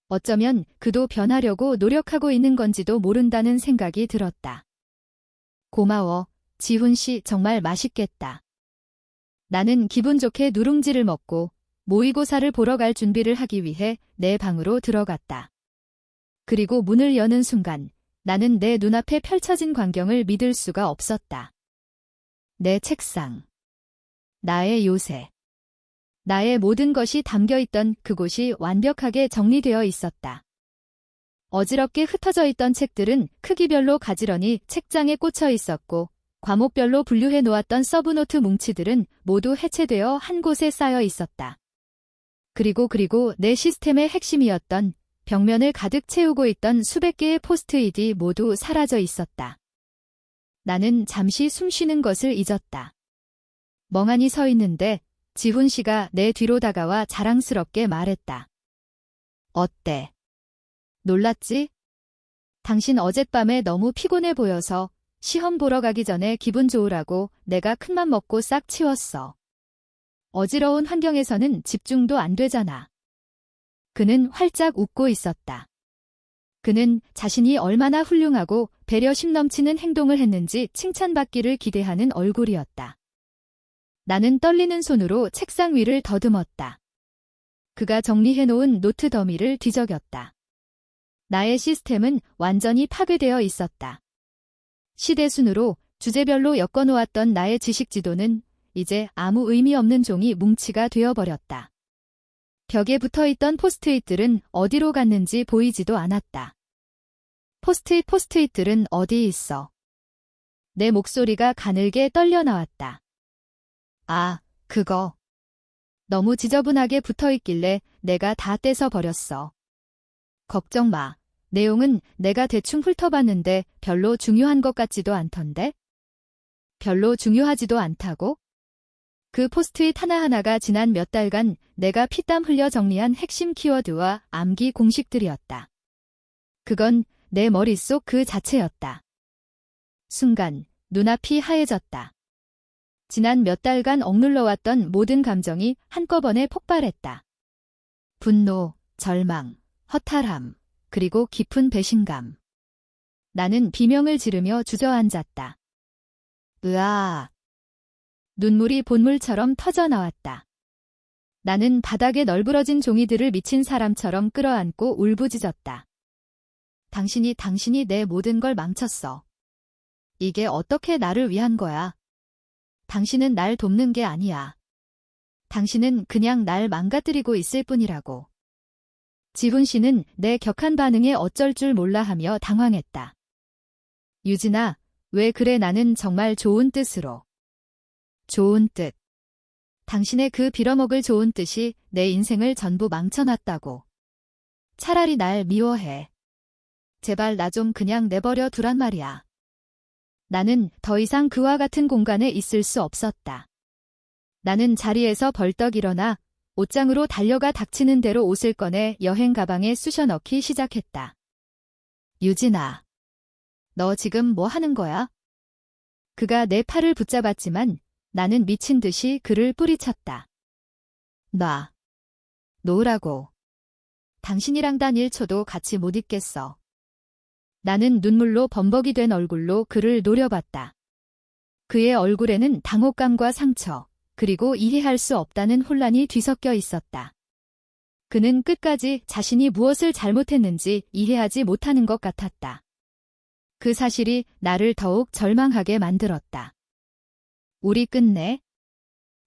어쩌면 그도 변하려고 노력하고 있는 건지도 모른다는 생각이 들었다. 고마워. 지훈 씨 정말 맛있겠다. 나는 기분 좋게 누룽지를 먹고 모의고사를 보러 갈 준비를 하기 위해 내 방으로 들어갔다. 그리고 문을 여는 순간 나는 내 눈앞에 펼쳐진 광경을 믿을 수가 없었다. 내 책상. 나의 요새. 나의 모든 것이 담겨있던 그곳이 완벽하게 정리되어 있었다. 어지럽게 흩어져 있던 책들은 크기별로 가지런히 책장에 꽂혀 있었고 과목별로 분류해 놓았던 서브노트 뭉치들은 모두 해체되어 한 곳에 쌓여 있었다. 그리고 내 시스템의 핵심이었던 벽면을 가득 채우고 있던 수백 개의 포스트잇이 모두 사라져 있었다. 나는 잠시 숨 쉬는 것을 잊었다. 멍하니 서 있는데 지훈 씨가 내 뒤로 다가와 자랑스럽게 말했다. 어때? 놀랐지? 당신 어젯밤에 너무 피곤해 보여서 시험 보러 가기 전에 기분 좋으라고 내가 큰맘 먹고 싹 치웠어. 어지러운 환경에서는 집중도 안 되잖아. 그는 활짝 웃고 있었다. 그는 자신이 얼마나 훌륭하고 배려심 넘치는 행동을 했는지 칭찬받기를 기대하는 얼굴이었다. 나는 떨리는 손으로 책상 위를 더듬었다. 그가 정리해놓은 노트 더미를 뒤적였다. 나의 시스템은 완전히 파괴되어 있었다. 시대순으로 주제별로 엮어놓았던 나의 지식지도는 이제 아무 의미 없는 종이 뭉치가 되어버렸다. 벽에 붙어있던 포스트잇들은 어디로 갔는지 보이지도 않았다. 포스트잇들은 어디 있어? 내 목소리가 가늘게 떨려 나왔다. 아, 그거. 너무 지저분하게 붙어있길래 내가 다 떼서 버렸어. 걱정 마. 내용은 내가 대충 훑어봤는데 별로 중요한 것 같지도 않던데? 별로 중요하지도 않다고? 그 포스트잇 하나하나가 지난 몇 달간 내가 피땀 흘려 정리한 핵심 키워드와 암기 공식들이었다. 그건 내 머릿속 그 자체였다. 순간 눈앞이 하얘졌다. 지난 몇 달간 억눌러왔던 모든 감정이 한꺼번에 폭발했다. 분노, 절망, 허탈함, 그리고 깊은 배신감. 나는 비명을 지르며 주저앉았다. 으아. 눈물이 본물처럼 터져나왔다. 나는 바닥에 널브러진 종이들을 미친 사람처럼 끌어안고 울부짖었다. 당신이 내 모든 걸 망쳤어. 이게 어떻게 나를 위한 거야? 당신은 날 돕는 게 아니야. 당신은 그냥 날 망가뜨리고 있을 뿐이라고. 지훈 씨는 내 격한 반응에 어쩔 줄 몰라 하며 당황했다. 유진아, 왜 그래? 나는 정말 좋은 뜻으로. 좋은 뜻. 당신의 그 빌어먹을 좋은 뜻이 내 인생을 전부 망쳐놨다고. 차라리 날 미워해. 제발 나 좀 그냥 내버려 두란 말이야. 나는 더 이상 그와 같은 공간에 있을 수 없었다. 나는 자리에서 벌떡 일어나 옷장으로 달려가 닥치는 대로 옷을 꺼내 여행 가방에 쑤셔 넣기 시작했다. 유진아, 너 지금 뭐 하는 거야? 그가 내 팔을 붙잡았지만 나는 미친 듯이 그를 뿌리쳤다. 놓으라고. 당신이랑 단 1초도 같이 못 있겠어. 나는 눈물로 범벅이 된 얼굴로 그를 노려봤다. 그의 얼굴에는 당혹감과 상처, 그리고 이해할 수 없다는 혼란이 뒤섞여 있었다. 그는 끝까지 자신이 무엇을 잘못했는지 이해하지 못하는 것 같았다. 그 사실이 나를 더욱 절망하게 만들었다. 우리 끝내.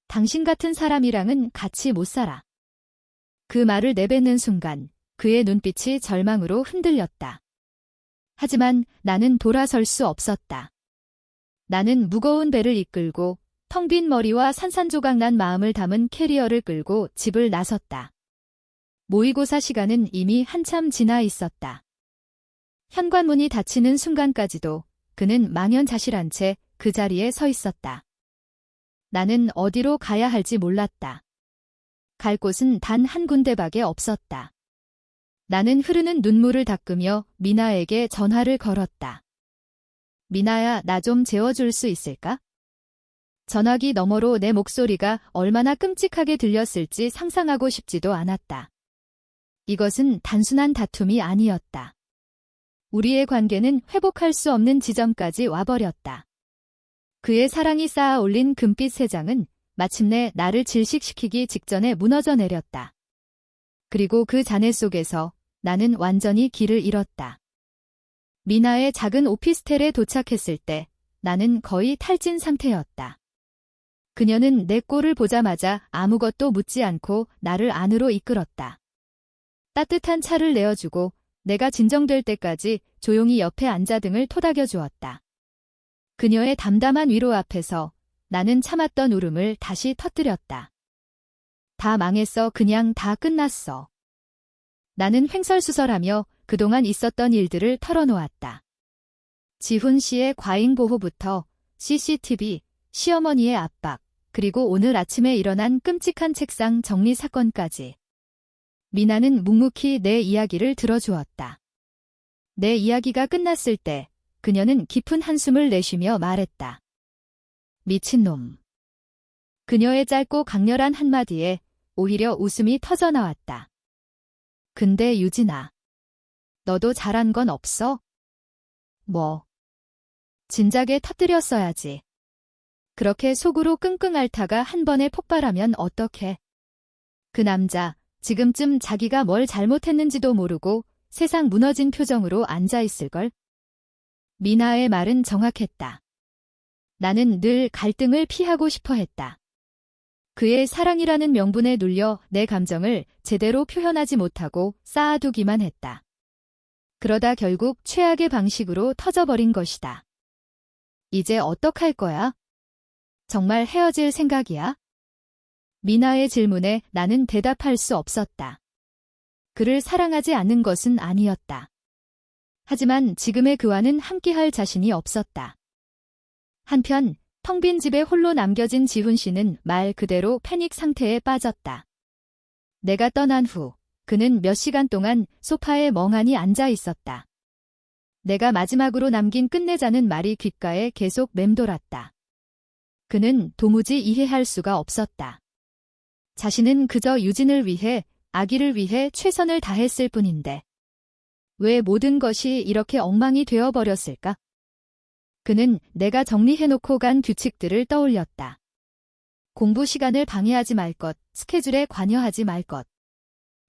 당신 같은 사람이랑은 같이 못 살아. 그 말을 내뱉는 순간 그의 눈빛이 절망으로 흔들렸다. 하지만 나는 돌아설 수 없었다. 나는 무거운 배를 이끌고 텅 빈 머리와 산산조각난 마음을 담은 캐리어를 끌고 집을 나섰다. 모의고사 시간은 이미 한참 지나 있었다. 현관문이 닫히는 순간까지도 그는 망연자실한 채 그 자리에 서 있었다. 나는 어디로 가야 할지 몰랐다. 갈 곳은 단 한 군데밖에 없었다. 나는 흐르는 눈물을 닦으며 미나에게 전화를 걸었다. 미나야, 나 좀 재워줄 수 있을까? 전화기 너머로 내 목소리가 얼마나 끔찍하게 들렸을지 상상하고 싶지도 않았다. 이것은 단순한 다툼이 아니었다. 우리의 관계는 회복할 수 없는 지점까지 와버렸다. 그의 사랑이 쌓아 올린 금빛 세장은 마침내 나를 질식시키기 직전에 무너져 내렸다. 그리고 그 잔해 속에서 나는 완전히 길을 잃었다. 미나의 작은 오피스텔에 도착했을 때 나는 거의 탈진 상태였다. 그녀는 내 꼴을 보자마자 아무것도 묻지 않고 나를 안으로 이끌었다. 따뜻한 차를 내어주고 내가 진정될 때까지 조용히 옆에 앉아 등을 토닥여 주었다. 그녀의 담담한 위로 앞에서 나는 참았던 울음을 다시 터뜨렸다. 다 망했어. 그냥 다 끝났어. 나는 횡설수설하며 그동안 있었던 일들을 털어놓았다. 지훈 씨의 과잉 보호부터 CCTV, 시어머니의 압박, 그리고 오늘 아침에 일어난 끔찍한 책상 정리 사건까지. 미나는 묵묵히 내 이야기를 들어주었다. 내 이야기가 끝났을 때 그녀는 깊은 한숨을 내쉬며 말했다. 미친놈. 그녀의 짧고 강렬한 한마디에 오히려 웃음이 터져나왔다. 근데 유진아, 너도 잘한 건 없어? 뭐? 진작에 터뜨렸어야지. 그렇게 속으로 끙끙 앓다가 한 번에 폭발하면 어떡해? 그 남자, 지금쯤 자기가 뭘 잘못했는지도 모르고 세상 무너진 표정으로 앉아있을걸? 미나의 말은 정확했다. 나는 늘 갈등을 피하고 싶어 했다. 그의 사랑이라는 명분에 눌려 내 감정을 제대로 표현하지 못하고 쌓아두기만 했다. 그러다 결국 최악의 방식으로 터져버린 것이다. 이제 어떡할 거야? 정말 헤어질 생각이야? 미나의 질문에 나는 대답할 수 없었다. 그를 사랑하지 않는 것은 아니었다. 하지만 지금의 그와는 함께할 자신이 없었다. 한편 텅 빈 집에 홀로 남겨진 지훈 씨는 말 그대로 패닉 상태에 빠졌다. 내가 떠난 후 그는 몇 시간 동안 소파에 멍하니 앉아 있었다. 내가 마지막으로 남긴 끝내자는 말이 귓가에 계속 맴돌았다. 그는 도무지 이해할 수가 없었다. 자신은 그저 유진을 위해, 아기를 위해 최선을 다했을 뿐인데 왜 모든 것이 이렇게 엉망이 되어버렸을까? 그는 내가 정리해놓고 간 규칙들을 떠올렸다. 공부 시간을 방해하지 말 것, 스케줄에 관여하지 말 것.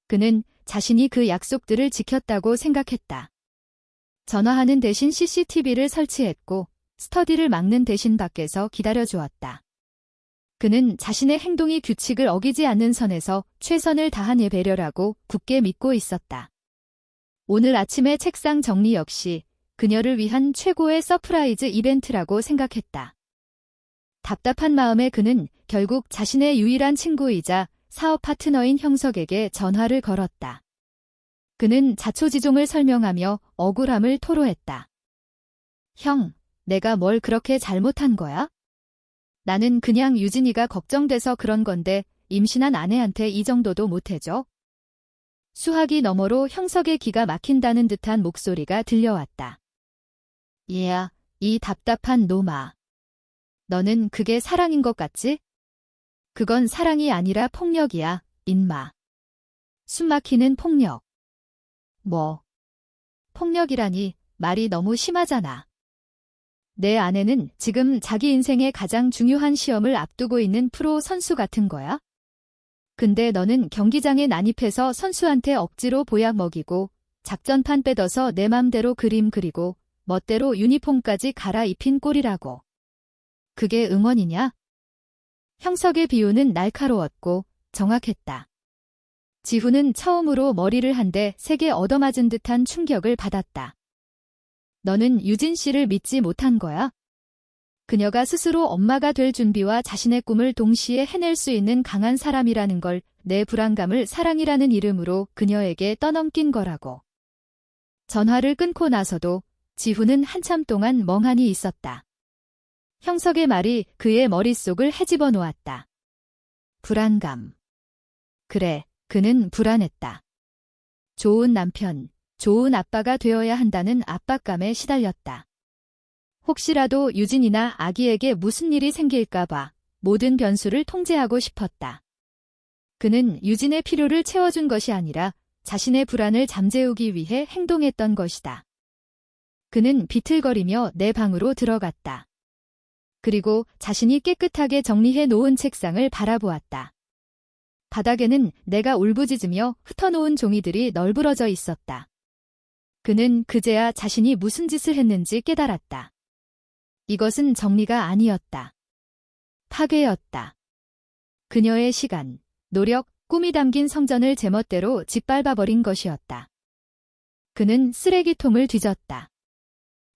그는 자신이 그 약속들을 지켰다고 생각했다. 전화하는 대신 CCTV를 설치했고 스터디를 막는 대신 밖에서 기다려주었다. 그는 자신의 행동이 규칙을 어기지 않는 선에서 최선을 다한 배려라고 굳게 믿고 있었다. 오늘 아침의 책상 정리 역시 그녀를 위한 최고의 서프라이즈 이벤트라고 생각했다. 답답한 마음에 그는 결국 자신의 유일한 친구이자 사업 파트너인 형석에게 전화를 걸었다. 그는 자초지종을 설명하며 억울함을 토로했다. 형, 내가 뭘 그렇게 잘못한 거야? 나는 그냥 유진이가 걱정돼서 그런 건데 임신한 아내한테 이 정도도 못해줘? 수화기 너머로 형석의 기가 막힌다는 듯한 목소리가 들려왔다. 얘야, 이 답답한 놈아. 너는 그게 사랑인 것 같지? 그건 사랑이 아니라 폭력이야, 인마. 숨막히는 폭력. 뭐? 폭력이라니 말이 너무 심하잖아. 내 아내는 지금 자기 인생의 가장 중요한 시험을 앞두고 있는 프로 선수 같은 거야? 근데 너는 경기장에 난입해서 선수한테 억지로 보약 먹이고 작전판 빼둬서 내 맘대로 그림 그리고 멋대로 유니폼까지 갈아입힌 꼴이라고. 그게 응원이냐? 형석의 비유는 날카로웠고 정확했다. 지훈은 처음으로 머리를 한 대 세게 얻어맞은 듯한 충격을 받았다. 너는 유진 씨를 믿지 못한 거야? 그녀가 스스로 엄마가 될 준비와 자신의 꿈을 동시에 해낼 수 있는 강한 사람이라는 걸 내 불안감을 사랑이라는 이름으로 그녀에게 떠넘긴 거라고. 전화를 끊고 나서도 지훈은 한참 동안 멍하니 있었다. 형석의 말이 그의 머릿속을 헤집어 놓았다. 불안감. 그래, 그는 불안했다. 좋은 남편, 좋은 아빠가 되어야 한다는 압박감에 시달렸다. 혹시라도 유진이나 아기에게 무슨 일이 생길까봐 모든 변수를 통제하고 싶었다. 그는 유진의 필요를 채워준 것이 아니라 자신의 불안을 잠재우기 위해 행동했던 것이다. 그는 비틀거리며 내 방으로 들어갔다. 그리고 자신이 깨끗하게 정리해 놓은 책상을 바라보았다. 바닥에는 내가 울부짖으며 흩어놓은 종이들이 널브러져 있었다. 그는 그제야 자신이 무슨 짓을 했는지 깨달았다. 이것은 정리가 아니었다. 파괴였다. 그녀의 시간, 노력, 꿈이 담긴 성전을 제멋대로 짓밟아버린 것이었다. 그는 쓰레기통을 뒤졌다.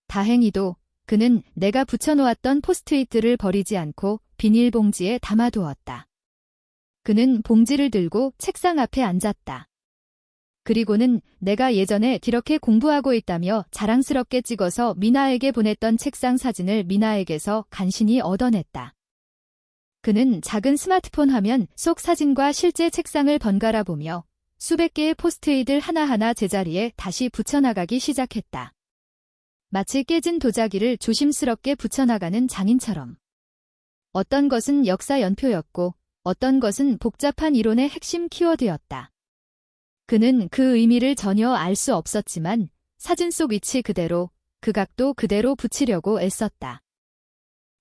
다행히도 그는 내가 붙여놓았던 포스트잇들을 버리지 않고 비닐봉지에 담아두었다. 그는 봉지를 들고 책상 앞에 앉았다. 그리고는 내가 예전에 이렇게 공부하고 있다며 자랑스럽게 찍어서 미나에게 보냈던 책상 사진을 미나에게서 간신히 얻어냈다. 그는 작은 스마트폰 화면 속 사진과 실제 책상을 번갈아 보며 수백 개의 포스트잇을 하나하나 제자리에 다시 붙여나가기 시작했다. 마치 깨진 도자기를 조심스럽게 붙여나가는 장인처럼. 어떤 것은 역사 연표였고 어떤 것은 복잡한 이론의 핵심 키워드였다. 그는 그 의미를 전혀 알 수 없었지만 사진 속 위치 그대로, 그 각도 그대로 붙이려고 애썼다.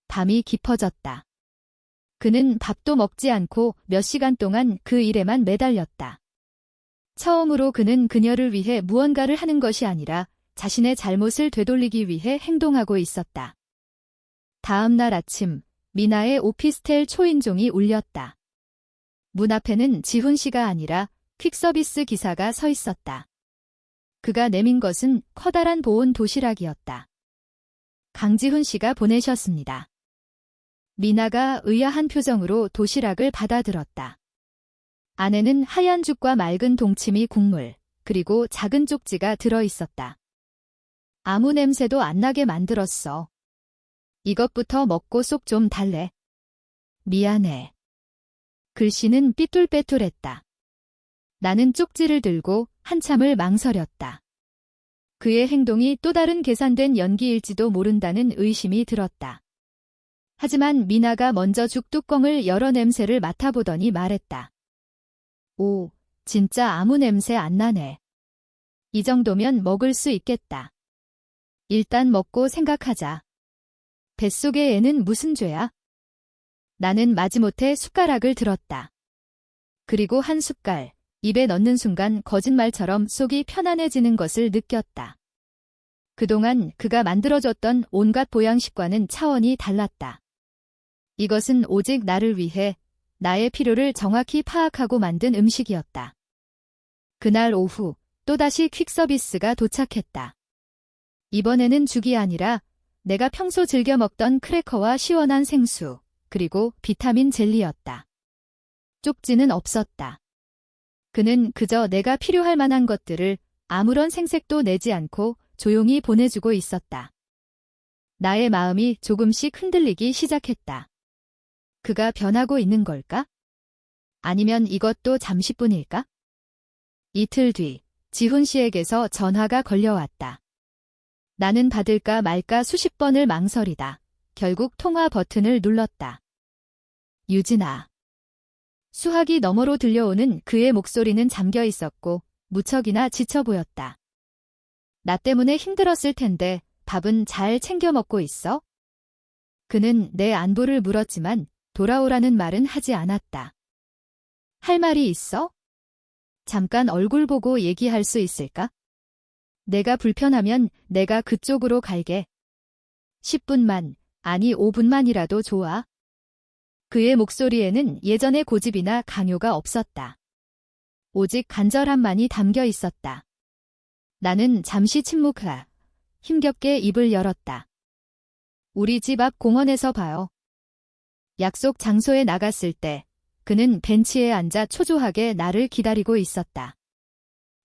밤이 깊어졌다. 그는 밥도 먹지 않고 몇 시간 동안 그 일에만 매달렸다. 처음으로 그는 그녀를 위해 무언가를 하는 것이 아니라 자신의 잘못을 되돌리기 위해 행동하고 있었다. 다음 날 아침, 미나의 오피스텔 초인종이 울렸다. 문 앞에는 지훈 씨가 아니라 퀵서비스 기사가 서 있었다. 그가 내민 것은 커다란 보온 도시락이었다. 강지훈 씨가 보내셨습니다. 미나가 의아한 표정으로 도시락을 받아들었다. 안에는 하얀 죽과 맑은 동치미 국물, 그리고 작은 쪽지가 들어있었다. 아무 냄새도 안 나게 만들었어. 이것부터 먹고 속 좀 달래. 미안해. 글씨는 삐뚤빼뚤했다. 나는 쪽지를 들고 한참을 망설였다. 그의 행동이 또 다른 계산된 연기일지도 모른다는 의심이 들었다. 하지만 미나가 먼저 죽 뚜껑을 열어 냄새를 맡아보더니 말했다. 오, 진짜 아무 냄새 안 나네. 이 정도면 먹을 수 있겠다. 일단 먹고 생각하자. 뱃속의 애는 무슨 죄야? 나는 마지못해 숟가락을 들었다. 그리고 한 숟갈, 입에 넣는 순간 거짓말처럼 속이 편안해지는 것을 느꼈다. 그동안 그가 만들어줬던 온갖 보양식과는 차원이 달랐다. 이것은 오직 나를 위해 나의 필요를 정확히 파악하고 만든 음식이었다. 그날 오후 또다시 퀵서비스가 도착했다. 이번에는 죽이 아니라 내가 평소 즐겨 먹던 크래커와 시원한 생수, 그리고 비타민 젤리였다. 쪽지는 없었다. 그는 그저 내가 필요할 만한 것들을 아무런 생색도 내지 않고 조용히 보내주고 있었다. 나의 마음이 조금씩 흔들리기 시작했다. 그가 변하고 있는 걸까? 아니면 이것도 잠시뿐일까? 이틀 뒤, 지훈 씨에게서 전화가 걸려왔다. 나는 받을까 말까 수십 번을 망설이다. 결국 통화 버튼을 눌렀다. 유진아. 수화기 너머로 들려오는 그의 목소리는 잠겨 있었고 무척이나 지쳐 보였다. 나 때문에 힘들었을 텐데 밥은 잘 챙겨 먹고 있어? 그는 내 안부를 물었지만 돌아오라는 말은 하지 않았다. 할 말이 있어? 잠깐 얼굴 보고 얘기할 수 있을까? 내가 불편하면 내가 그쪽으로 갈게. 10분만, 아니 5분만이라도 좋아. 그의 목소리에는 예전의 고집이나 강요가 없었다. 오직 간절함만이 담겨 있었다. 나는 잠시 침묵하, 힘겹게 입을 열었다. 우리 집 앞 공원에서 봐요. 약속 장소에 나갔을 때 그는 벤치에 앉아 초조하게 나를 기다리고 있었다.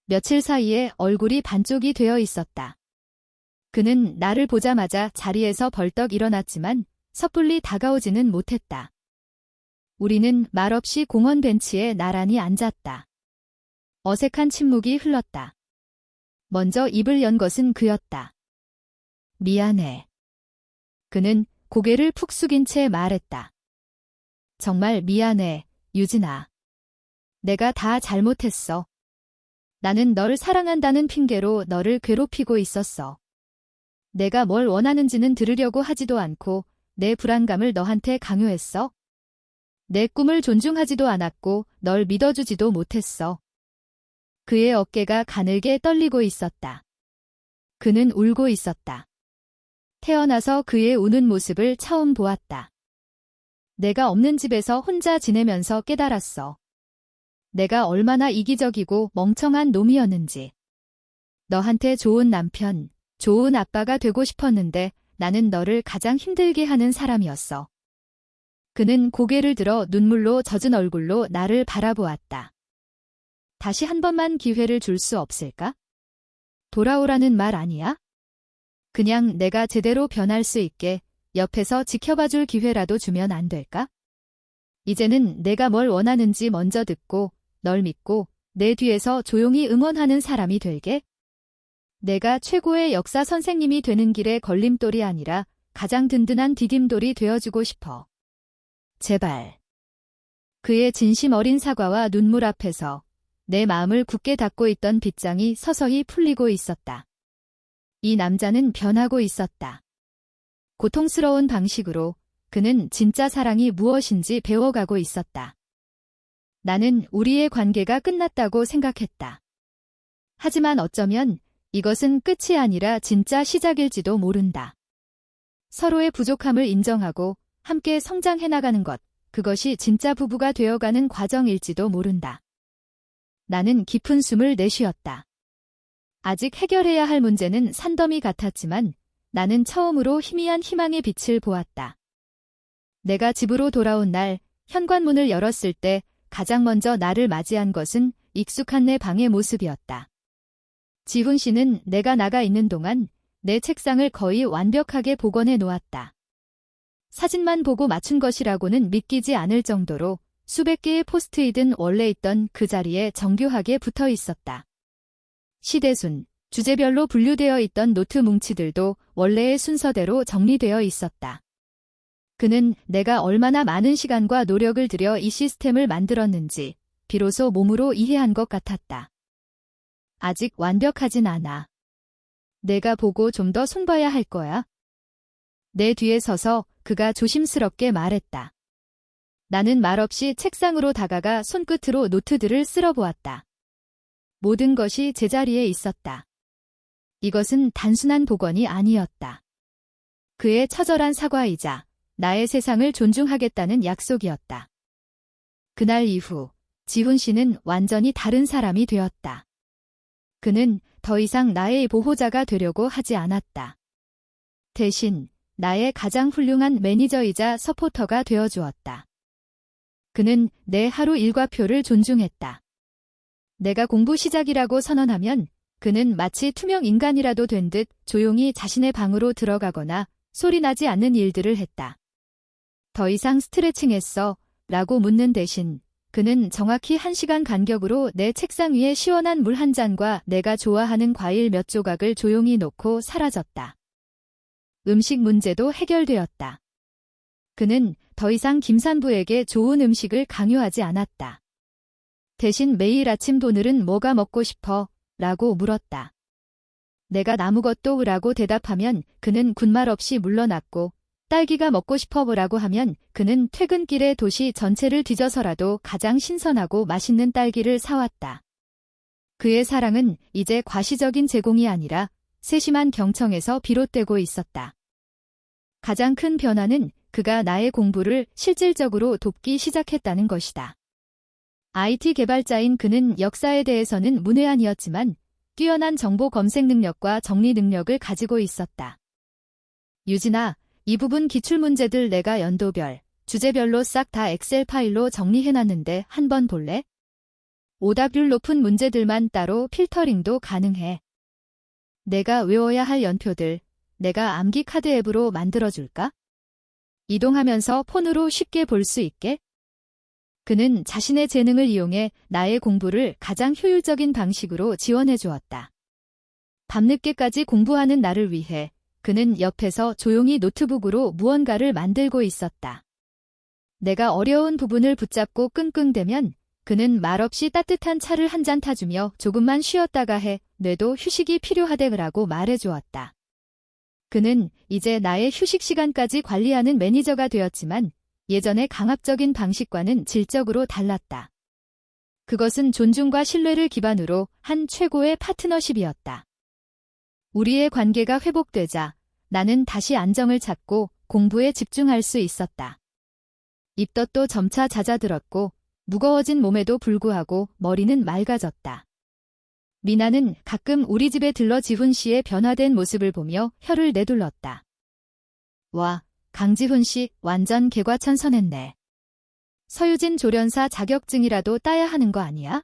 며칠 사이에 얼굴이 반쪽이 되어 있었다. 그는 나를 보자마자 자리에서 벌떡 일어났지만 섣불리 다가오지는 못했다. 우리는 말없이 공원 벤치에 나란히 앉았다. 어색한 침묵이 흘렀다. 먼저 입을 연 것은 그였다. 미안해. 그는 고개를 푹 숙인 채 말했다. 정말 미안해, 유진아. 내가 다 잘못했어. 나는 널 사랑한다는 핑계로 너를 괴롭히고 있었어. 내가 뭘 원하는지는 들으려고 하지도 않고 내 불안감을 너한테 강요했어. 내 꿈을 존중하지도 않았고 널 믿어주지도 못했어. 그의 어깨가 가늘게 떨리고 있었다. 그는 울고 있었다. 태어나서 그의 우는 모습을 처음 보았다. 내가 없는 집에서 혼자 지내면서 깨달았어. 내가 얼마나 이기적이고 멍청한 놈이었는지. 너한테 좋은 남편, 좋은 아빠가 되고 싶었는데 나는 너를 가장 힘들게 하는 사람이었어. 그는 고개를 들어 눈물로 젖은 얼굴로 나를 바라보았다. 다시 한 번만 기회를 줄 수 없을까? 돌아오라는 말 아니야? 그냥 내가 제대로 변할 수 있게 옆에서 지켜봐줄 기회라도 주면 안 될까? 이제는 내가 뭘 원하는지 먼저 듣고 널 믿고 내 뒤에서 조용히 응원하는 사람이 될게. 내가 최고의 역사 선생님이 되는 길의 걸림돌이 아니라 가장 든든한 디딤돌이 되어주고 싶어. 제발. 그의 진심 어린 사과와 눈물 앞에서 내 마음을 굳게 닫고 있던 빗장이 서서히 풀리고 있었다. 이 남자는 변하고 있었다. 고통스러운 방식으로 그는 진짜 사랑이 무엇인지 배워가고 있었다. 나는 우리의 관계가 끝났다고 생각했다. 하지만 어쩌면 이것은 끝이 아니라 진짜 시작일지도 모른다. 서로의 부족함을 인정하고 함께 성장해 나가는 것, 그것이 진짜 부부가 되어가는 과정일지도 모른다. 나는 깊은 숨을 내쉬었다. 아직 해결해야 할 문제는 산더미 같았지만 나는 처음으로 희미한 희망의 빛을 보았다. 내가 집으로 돌아온 날 현관문을 열었을 때 가장 먼저 나를 맞이한 것은 익숙한 내 방의 모습이었다. 지훈 씨는 내가 나가 있는 동안 내 책상을 거의 완벽하게 복원해 놓았다. 사진만 보고 맞춘 것이라고는 믿기지 않을 정도로 수백 개의 포스트잇은 원래 있던 그 자리에 정교하게 붙어 있었다. 시대순, 주제별로 분류되어 있던 노트 뭉치들도 원래의 순서대로 정리되어 있었다. 그는 내가 얼마나 많은 시간과 노력을 들여 이 시스템을 만들었는지 비로소 몸으로 이해한 것 같았다. 아직 완벽하진 않아. 내가 보고 좀 더 손봐야 할 거야. 내 뒤에 서서 그가 조심스럽게 말했다. 나는 말없이 책상으로 다가가 손끝으로 노트들을 쓸어보았다. 모든 것이 제자리에 있었다. 이것은 단순한 복원이 아니었다. 그의 처절한 사과이자 나의 세상을 존중하겠다는 약속이었다. 그날 이후 지훈 씨는 완전히 다른 사람이 되었다. 그는 더 이상 나의 보호자가 되려고 하지 않았다. 대신 나의 가장 훌륭한 매니저이자 서포터가 되어주었다. 그는 내 하루 일과표를 존중했다. 내가 공부 시작이라고 선언하면 그는 마치 투명 인간이라도 된 듯 조용히 자신의 방으로 들어가거나 소리나지 않는 일들을 했다. 더 이상 스트레칭했어? 라고 묻는 대신 그는 정확히 1시간 간격으로 내 책상 위에 시원한 물 한 잔과 내가 좋아하는 과일 몇 조각을 조용히 놓고 사라졌다. 음식 문제도 해결되었다. 그는 더 이상 김산부에게 좋은 음식을 강요하지 않았다. 대신 매일 아침 오늘은 뭐가 먹고 싶어? 라고 물었다. 내가 아무것도 라고 대답하면 그는 군말 없이 물러났고 딸기가 먹고 싶어 라고 하면 그는 퇴근길에 도시 전체를 뒤져서라도 가장 신선하고 맛있는 딸기를 사왔다. 그의 사랑은 이제 과시적인 제공이 아니라 세심한 경청에서 비롯되고 있었다. 가장 큰 변화는 그가 나의 공부를 실질적으로 돕기 시작했다는 것이다. IT 개발자인 그는 역사에 대해서는 문외한이었지만 뛰어난 정보 검색 능력과 정리 능력을 가지고 있었다. 유진아, 이 부분 기출문제들 내가 연도별, 주제별로 싹 다 엑셀 파일로 정리해놨는데 한번 볼래? 오답률 높은 문제들만 따로 필터링도 가능해. 내가 외워야 할 연표들, 내가 암기 카드 앱으로 만들어줄까? 이동하면서 폰으로 쉽게 볼 수 있게? 그는 자신의 재능을 이용해 나의 공부를 가장 효율적인 방식으로 지원해 주었다. 밤늦게까지 공부하는 나를 위해 그는 옆에서 조용히 노트북으로 무언가를 만들고 있었다. 내가 어려운 부분을 붙잡고 끙끙대면 그는 말없이 따뜻한 차를 한 잔 타주며 조금만 쉬었다가 해, 뇌도 휴식이 필요하대라고 말해주었다. 그는 이제 나의 휴식 시간까지 관리하는 매니저가 되었지만 예전의 강압적인 방식과는 질적으로 달랐다. 그것은 존중과 신뢰를 기반으로 한 최고의 파트너십이었다. 우리의 관계가 회복되자 나는 다시 안정을 찾고 공부에 집중할 수 있었다. 입덧도 점차 잦아들었고 무거워진 몸에도 불구하고 머리는 맑아졌다. 미나는 가끔 우리 집에 들러 지훈 씨의 변화된 모습을 보며 혀를 내둘렀다. 와, 강지훈 씨 완전 개과천선했네. 서유진 조련사 자격증이라도 따야 하는 거 아니야?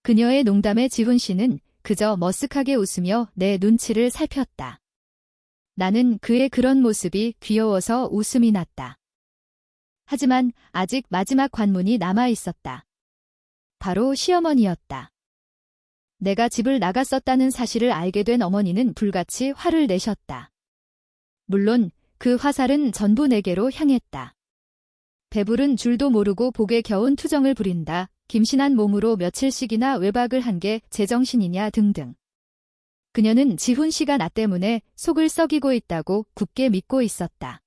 그녀의 농담에 지훈 씨는 그저 머쓱하게 웃으며 내 눈치를 살폈다. 나는 그의 그런 모습이 귀여워서 웃음이 났다. 하지만 아직 마지막 관문이 남아 있었다. 바로 시어머니였다. 내가 집을 나갔었다는 사실을 알게 된 어머니는 불같이 화를 내셨다. 물론 그 화살은 전부 내게로 향했다. 배부른 줄도 모르고 복에 겨운 투정을 부린다. 김신한 몸으로 며칠씩이나 외박을 한 게 제정신이냐 등등. 그녀는 지훈 씨가 나 때문에 속을 썩이고 있다고 굳게 믿고 있었다.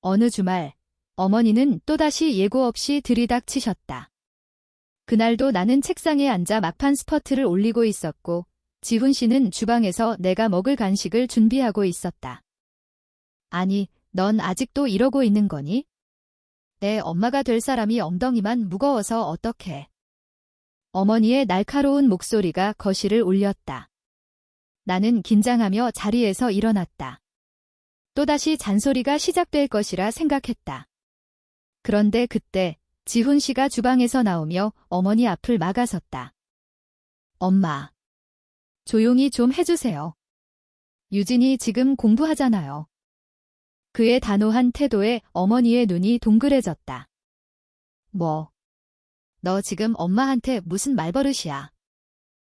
어느 주말 어머니는 또다시 예고 없이 들이닥치셨다. 그날도 나는 책상에 앉아 막판 스퍼트를 올리고 있었고 지훈 씨는 주방에서 내가 먹을 간식을 준비하고 있었다. 아니, 넌 아직도 이러고 있는 거니? 내 엄마가 될 사람이 엉덩이만 무거워서 어떡해. 어머니의 날카로운 목소리가 거실을 울렸다. 나는 긴장하며 자리에서 일어났다. 또다시 잔소리가 시작될 것이라 생각했다. 그런데 그때 지훈 씨가 주방에서 나오며 어머니 앞을 막아섰다. 엄마, 조용히 좀 해주세요. 유진이 지금 공부하잖아요. 그의 단호한 태도에 어머니의 눈이 동그래졌다. 뭐? 너 지금 엄마한테 무슨 말버릇이야?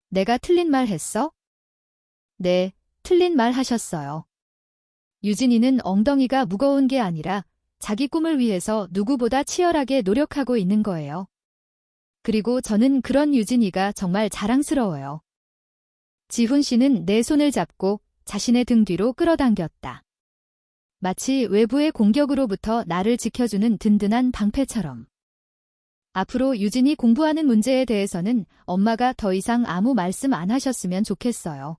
내가 틀린 말 했어? 네, 틀린 말 하셨어요. 유진이는 엉덩이가 무거운 게 아니라 자기 꿈을 위해서 누구보다 치열하게 노력하고 있는 거예요. 그리고 저는 그런 유진이가 정말 자랑스러워요. 지훈 씨는 내 손을 잡고 자신의 등 뒤로 끌어당겼다. 마치 외부의 공격으로부터 나를 지켜주는 든든한 방패처럼. 앞으로 유진이 공부하는 문제에 대해서는 엄마가 더 이상 아무 말씀 안 하셨으면 좋겠어요.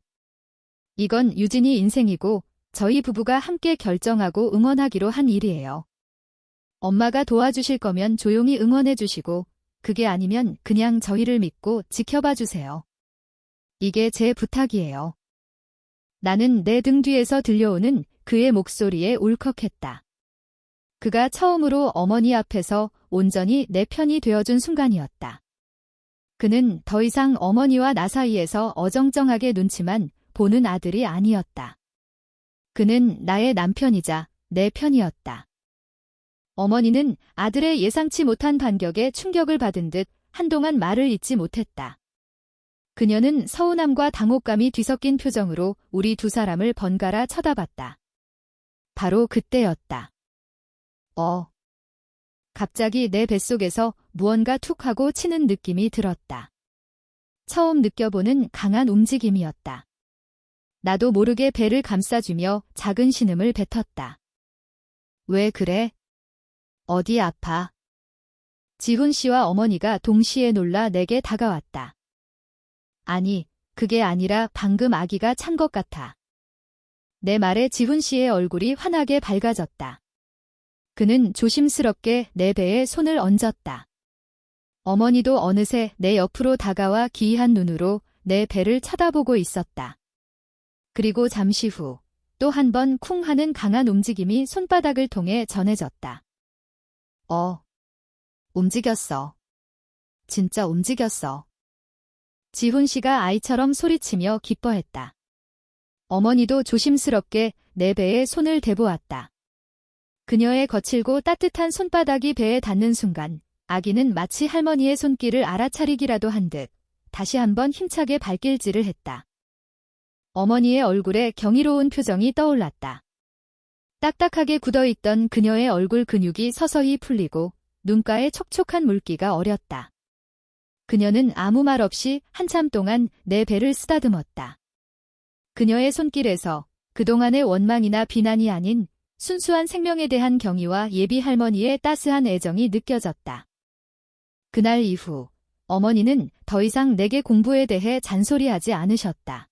이건 유진이 인생이고 저희 부부가 함께 결정하고 응원하기로 한 일이에요. 엄마가 도와주실 거면 조용히 응원해 주시고 그게 아니면 그냥 저희를 믿고 지켜봐 주세요. 이게 제 부탁이에요. 나는 내 등 뒤에서 들려오는 그의 목소리에 울컥했다. 그가 처음으로 어머니 앞에서 온전히 내 편이 되어준 순간이었다. 그는 더 이상 어머니와 나 사이에서 어정쩡하게 눈치만 보는 아들이 아니었다. 그는 나의 남편이자 내 편이었다. 어머니는 아들의 예상치 못한 반격에 충격을 받은 듯 한동안 말을 잇지 못했다. 그녀는 서운함과 당혹감이 뒤섞인 표정으로 우리 두 사람을 번갈아 쳐다봤다. 바로 그때였다. 갑자기 내 뱃속에서 무언가 툭 하고 치는 느낌이 들었다. 처음 느껴보는 강한 움직임이었다. 나도 모르게 배를 감싸주며 작은 신음을 뱉었다. 왜 그래? 어디 아파? 지훈 씨와 어머니가 동시에 놀라 내게 다가왔다. 아니, 그게 아니라 방금 아기가 찬 것 같아. 내 말에 지훈 씨의 얼굴이 환하게 밝아졌다. 그는 조심스럽게 내 배에 손을 얹었다. 어머니도 어느새 내 옆으로 다가와 기이한 눈으로 내 배를 쳐다보고 있었다. 그리고 잠시 후 또 한 번 쿵 하는 강한 움직임이 손바닥을 통해 전해졌다. 움직였어. 진짜 움직였어. 지훈 씨가 아이처럼 소리치며 기뻐했다. 어머니도 조심스럽게 내 배에 손을 대보았다. 그녀의 거칠고 따뜻한 손바닥이 배에 닿는 순간 아기는 마치 할머니의 손길을 알아차리기라도 한 듯 다시 한번 힘차게 발길질을 했다. 어머니의 얼굴에 경이로운 표정이 떠올랐다. 딱딱하게 굳어있던 그녀의 얼굴 근육이 서서히 풀리고 눈가에 촉촉한 물기가 어렸다. 그녀는 아무 말 없이 한참 동안 내 배를 쓰다듬었다. 그녀의 손길에서 그동안의 원망이나 비난이 아닌 순수한 생명에 대한 경의와 예비 할머니의 따스한 애정이 느껴졌다. 그날 이후 어머니는 더 이상 내게 공부에 대해 잔소리하지 않으셨다.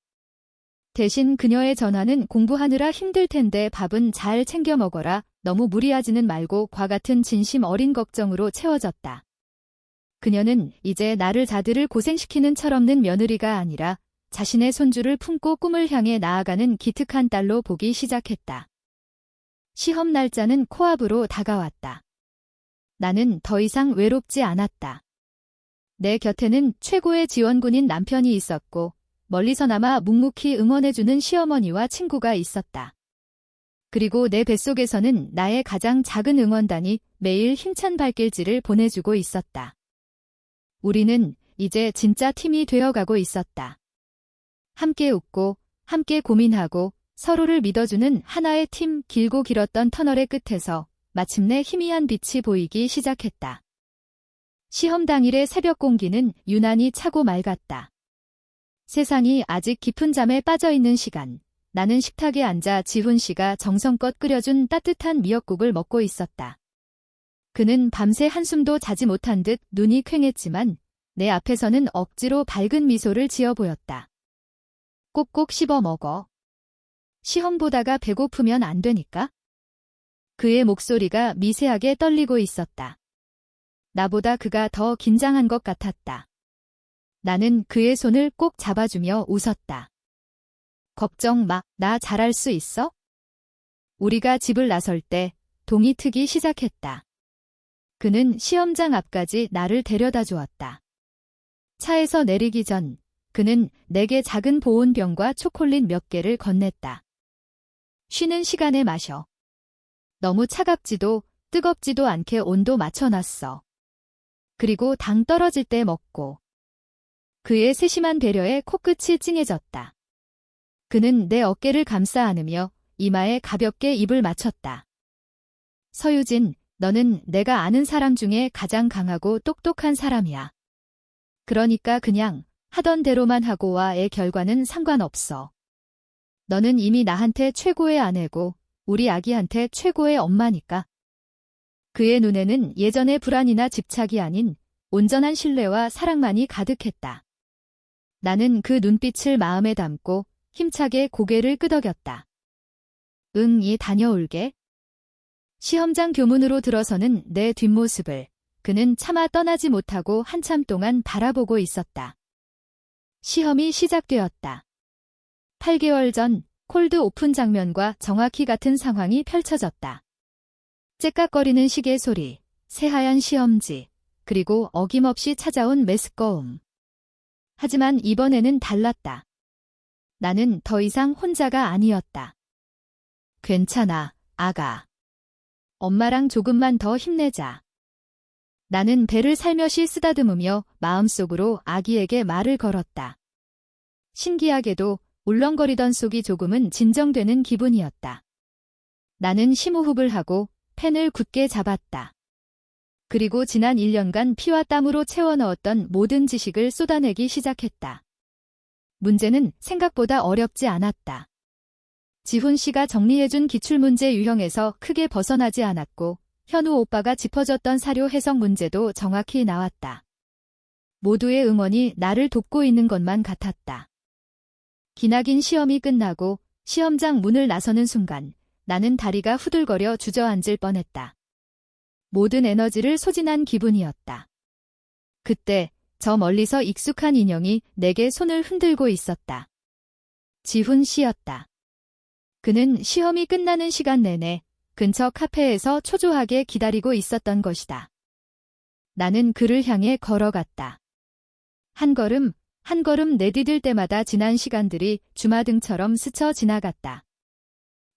대신 그녀의 전화는 공부하느라 힘들 텐데 밥은 잘 챙겨 먹어라, 너무 무리하지는 말고 과 같은 진심 어린 걱정으로 채워졌다. 그녀는 이제 나를 자들을 고생시키는 철없는 며느리가 아니라 자신의 손주를 품고 꿈을 향해 나아가는 기특한 딸로 보기 시작했다. 시험 날짜는 코앞으로 다가왔다. 나는 더 이상 외롭지 않았다. 내 곁에는 최고의 지원군인 남편이 있었고 멀리서나마 묵묵히 응원해주는 시어머니와 친구가 있었다. 그리고 내 뱃속에서는 나의 가장 작은 응원단이 매일 힘찬 발길질을 보내주고 있었다. 우리는 이제 진짜 팀이 되어가고 있었다. 함께 웃고 함께 고민하고 서로를 믿어주는 하나의 팀. 길고 길었던 터널의 끝에서 마침내 희미한 빛이 보이기 시작했다. 시험 당일의 새벽 공기는 유난히 차고 맑았다. 세상이 아직 깊은 잠에 빠져있는 시간, 나는 식탁에 앉아 지훈 씨가 정성껏 끓여준 따뜻한 미역국을 먹고 있었다. 그는 밤새 한숨도 자지 못한 듯 눈이 퀭했지만 내 앞에서는 억지로 밝은 미소를 지어 보였다. 꼭꼭 씹어 먹어. 시험 보다가 배고프면 안 되니까? 그의 목소리가 미세하게 떨리고 있었다. 나보다 그가 더 긴장한 것 같았다. 나는 그의 손을 꼭 잡아주며 웃었다. 걱정 마, 나 잘할 수 있어? 우리가 집을 나설 때 동이 트기 시작했다. 그는 시험장 앞까지 나를 데려다 주었다. 차에서 내리기 전 그는 내게 작은 보온병과 초콜릿 몇 개를 건넸다. 쉬는 시간에 마셔. 너무 차갑지도 뜨겁지도 않게 온도 맞춰놨어. 그리고 당 떨어질 때 먹고. 그의 세심한 배려에 코끝이 찡해졌다. 그는 내 어깨를 감싸 안으며 이마에 가볍게 입을 맞췄다. 서유진, 너는 내가 아는 사람 중에 가장 강하고 똑똑한 사람이야. 그러니까 그냥 하던 대로만 하고 와. 애 결과는 상관없어. 너는 이미 나한테 최고의 아내고 우리 아기한테 최고의 엄마니까. 그의 눈에는 예전의 불안이나 집착이 아닌 온전한 신뢰와 사랑만이 가득했다. 나는 그 눈빛을 마음에 담고 힘차게 고개를 끄덕였다. 응, 다녀올게. 시험장 교문으로 들어서는 내 뒷모습을 그는 차마 떠나지 못하고 한참 동안 바라보고 있었다. 시험이 시작되었다. 8개월 전 콜드 오픈 장면과 정확히 같은 상황이 펼쳐졌다. 째깍거리는 시계 소리, 새하얀 시험지, 그리고 어김없이 찾아온 메스꺼움. 하지만 이번에는 달랐다. 나는 더 이상 혼자가 아니었다. 괜찮아, 아가. 엄마랑 조금만 더 힘내자. 나는 배를 살며시 쓰다듬으며 마음속으로 아기에게 말을 걸었다. 신기하게도 울렁거리던 속이 조금은 진정되는 기분이었다. 나는 심호흡을 하고 펜을 굳게 잡았다. 그리고 지난 1년간 피와 땀으로 채워넣었던 모든 지식을 쏟아내기 시작했다. 문제는 생각보다 어렵지 않았다. 지훈 씨가 정리해준 기출문제 유형에서 크게 벗어나지 않았고 현우 오빠가 짚어줬던 사료 해석 문제도 정확히 나왔다. 모두의 응원이 나를 돕고 있는 것만 같았다. 기나긴 시험이 끝나고 시험장 문을 나서는 순간 나는 다리가 후들거려 주저앉을 뻔했다. 모든 에너지를 소진한 기분이었다. 그때 저 멀리서 익숙한 인형이 내게 손을 흔들고 있었다. 지훈 씨였다. 그는 시험이 끝나는 시간 내내 근처 카페에서 초조하게 기다리고 있었던 것이다. 나는 그를 향해 걸어갔다. 한 걸음, 한 걸음 내디딜 때마다 지난 시간들이 주마등처럼 스쳐 지나갔다.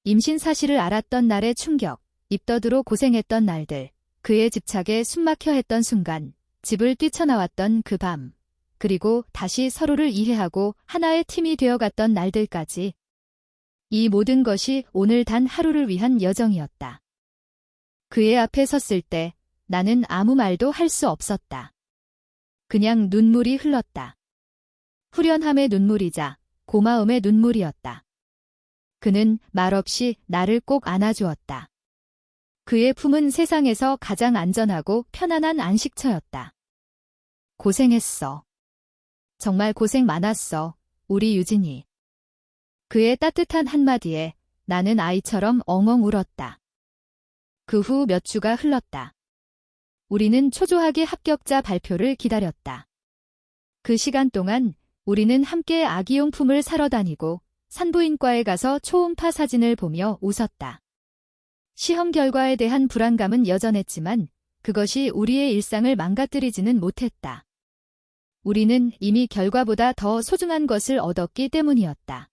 임신 사실을 알았던 날의 충격, 입덧으로 고생했던 날들, 그의 집착에 숨막혀 했던 순간, 집을 뛰쳐나왔던 그 밤, 그리고 다시 서로를 이해하고 하나의 팀이 되어갔던 날들까지. 이 모든 것이 오늘 단 하루를 위한 여정이었다. 그의 앞에 섰을 때 나는 아무 말도 할 수 없었다. 그냥 눈물이 흘렀다. 후련함의 눈물이자 고마움의 눈물이었다. 그는 말없이 나를 꼭 안아주었다. 그의 품은 세상에서 가장 안전하고 편안한 안식처였다. 고생했어. 정말 고생 많았어, 우리 유진이. 그의 따뜻한 한마디에 나는 아이처럼 엉엉 울었다. 그 후 몇 주가 흘렀다. 우리는 초조하게 합격자 발표를 기다렸다. 그 시간 동안 우리는 함께 아기용품을 사러 다니고 산부인과에 가서 초음파 사진을 보며 웃었다. 시험 결과에 대한 불안감은 여전했지만 그것이 우리의 일상을 망가뜨리지는 못했다. 우리는 이미 결과보다 더 소중한 것을 얻었기 때문이었다.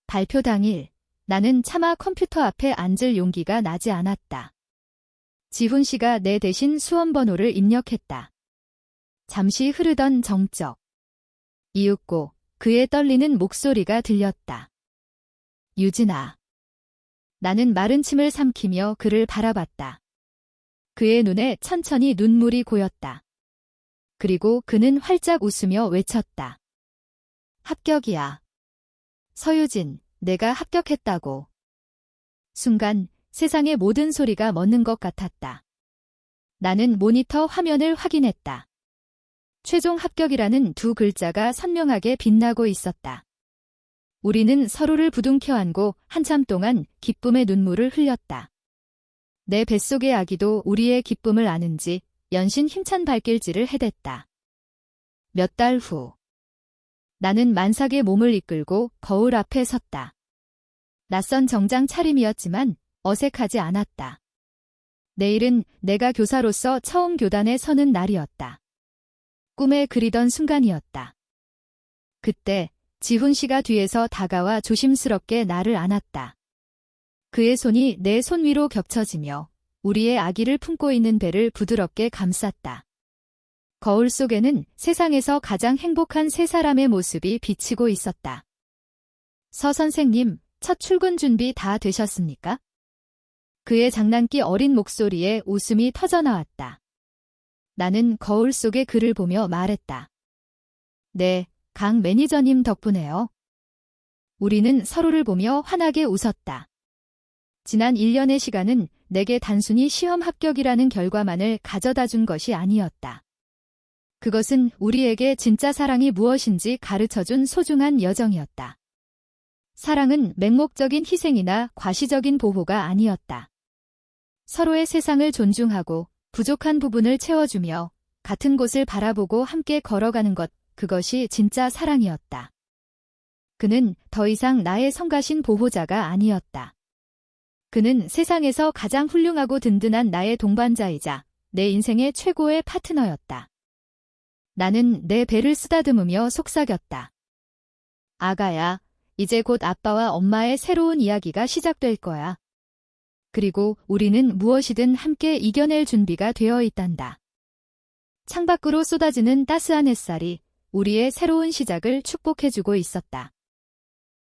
발표 당일, 나는 차마 컴퓨터 앞에 앉을 용기가 나지 않았다. 지훈 씨가 내 대신 수험 번호를 입력했다. 잠시 흐르던 정적. 이윽고 그의 떨리는 목소리가 들렸다. 유진아. 나는 마른 침을 삼키며 그를 바라봤다. 그의 눈에 천천히 눈물이 고였다. 그리고 그는 활짝 웃으며 외쳤다. 합격이야. 서유진, 내가 합격했다고. 순간 세상의 모든 소리가 멎는 것 같았다. 나는 모니터 화면을 확인했다. 최종 합격이라는 두 글자가 선명하게 빛나고 있었다. 우리는 서로를 부둥켜 안고 한참 동안 기쁨의 눈물을 흘렸다. 내 뱃속의 아기도 우리의 기쁨을 아는지 연신 힘찬 발길질을 해댔다. 몇 달 후. 나는 만삭의 몸을 이끌고 거울 앞에 섰다. 낯선 정장 차림이었지만 어색하지 않았다. 내일은 내가 교사로서 처음 교단에 서는 날이었다. 꿈에 그리던 순간이었다. 그때 지훈 씨가 뒤에서 다가와 조심스럽게 나를 안았다. 그의 손이 내 손 위로 겹쳐지며 우리의 아기를 품고 있는 배를 부드럽게 감쌌다. 거울 속에는 세상에서 가장 행복한 세 사람의 모습이 비치고 있었다. 서 선생님, 첫 출근 준비 다 되셨습니까? 그의 장난기 어린 목소리에 웃음이 터져나왔다. 나는 거울 속의 그를 보며 말했다. 네, 강 매니저님 덕분에요. 우리는 서로를 보며 환하게 웃었다. 지난 1년의 시간은 내게 단순히 시험 합격이라는 결과만을 가져다 준 것이 아니었다. 그것은 우리에게 진짜 사랑이 무엇인지 가르쳐준 소중한 여정이었다. 사랑은 맹목적인 희생이나 과시적인 보호가 아니었다. 서로의 세상을 존중하고 부족한 부분을 채워주며 같은 곳을 바라보고 함께 걸어가는 것, 그것이 진짜 사랑이었다. 그는 더 이상 나의 성가신 보호자가 아니었다. 그는 세상에서 가장 훌륭하고 든든한 나의 동반자이자 내 인생의 최고의 파트너였다. 나는 내 배를 쓰다듬으며 속삭였다. 아가야, 이제 곧 아빠와 엄마의 새로운 이야기가 시작될 거야. 그리고 우리는 무엇이든 함께 이겨낼 준비가 되어 있단다. 창밖으로 쏟아지는 따스한 햇살이 우리의 새로운 시작을 축복해주고 있었다.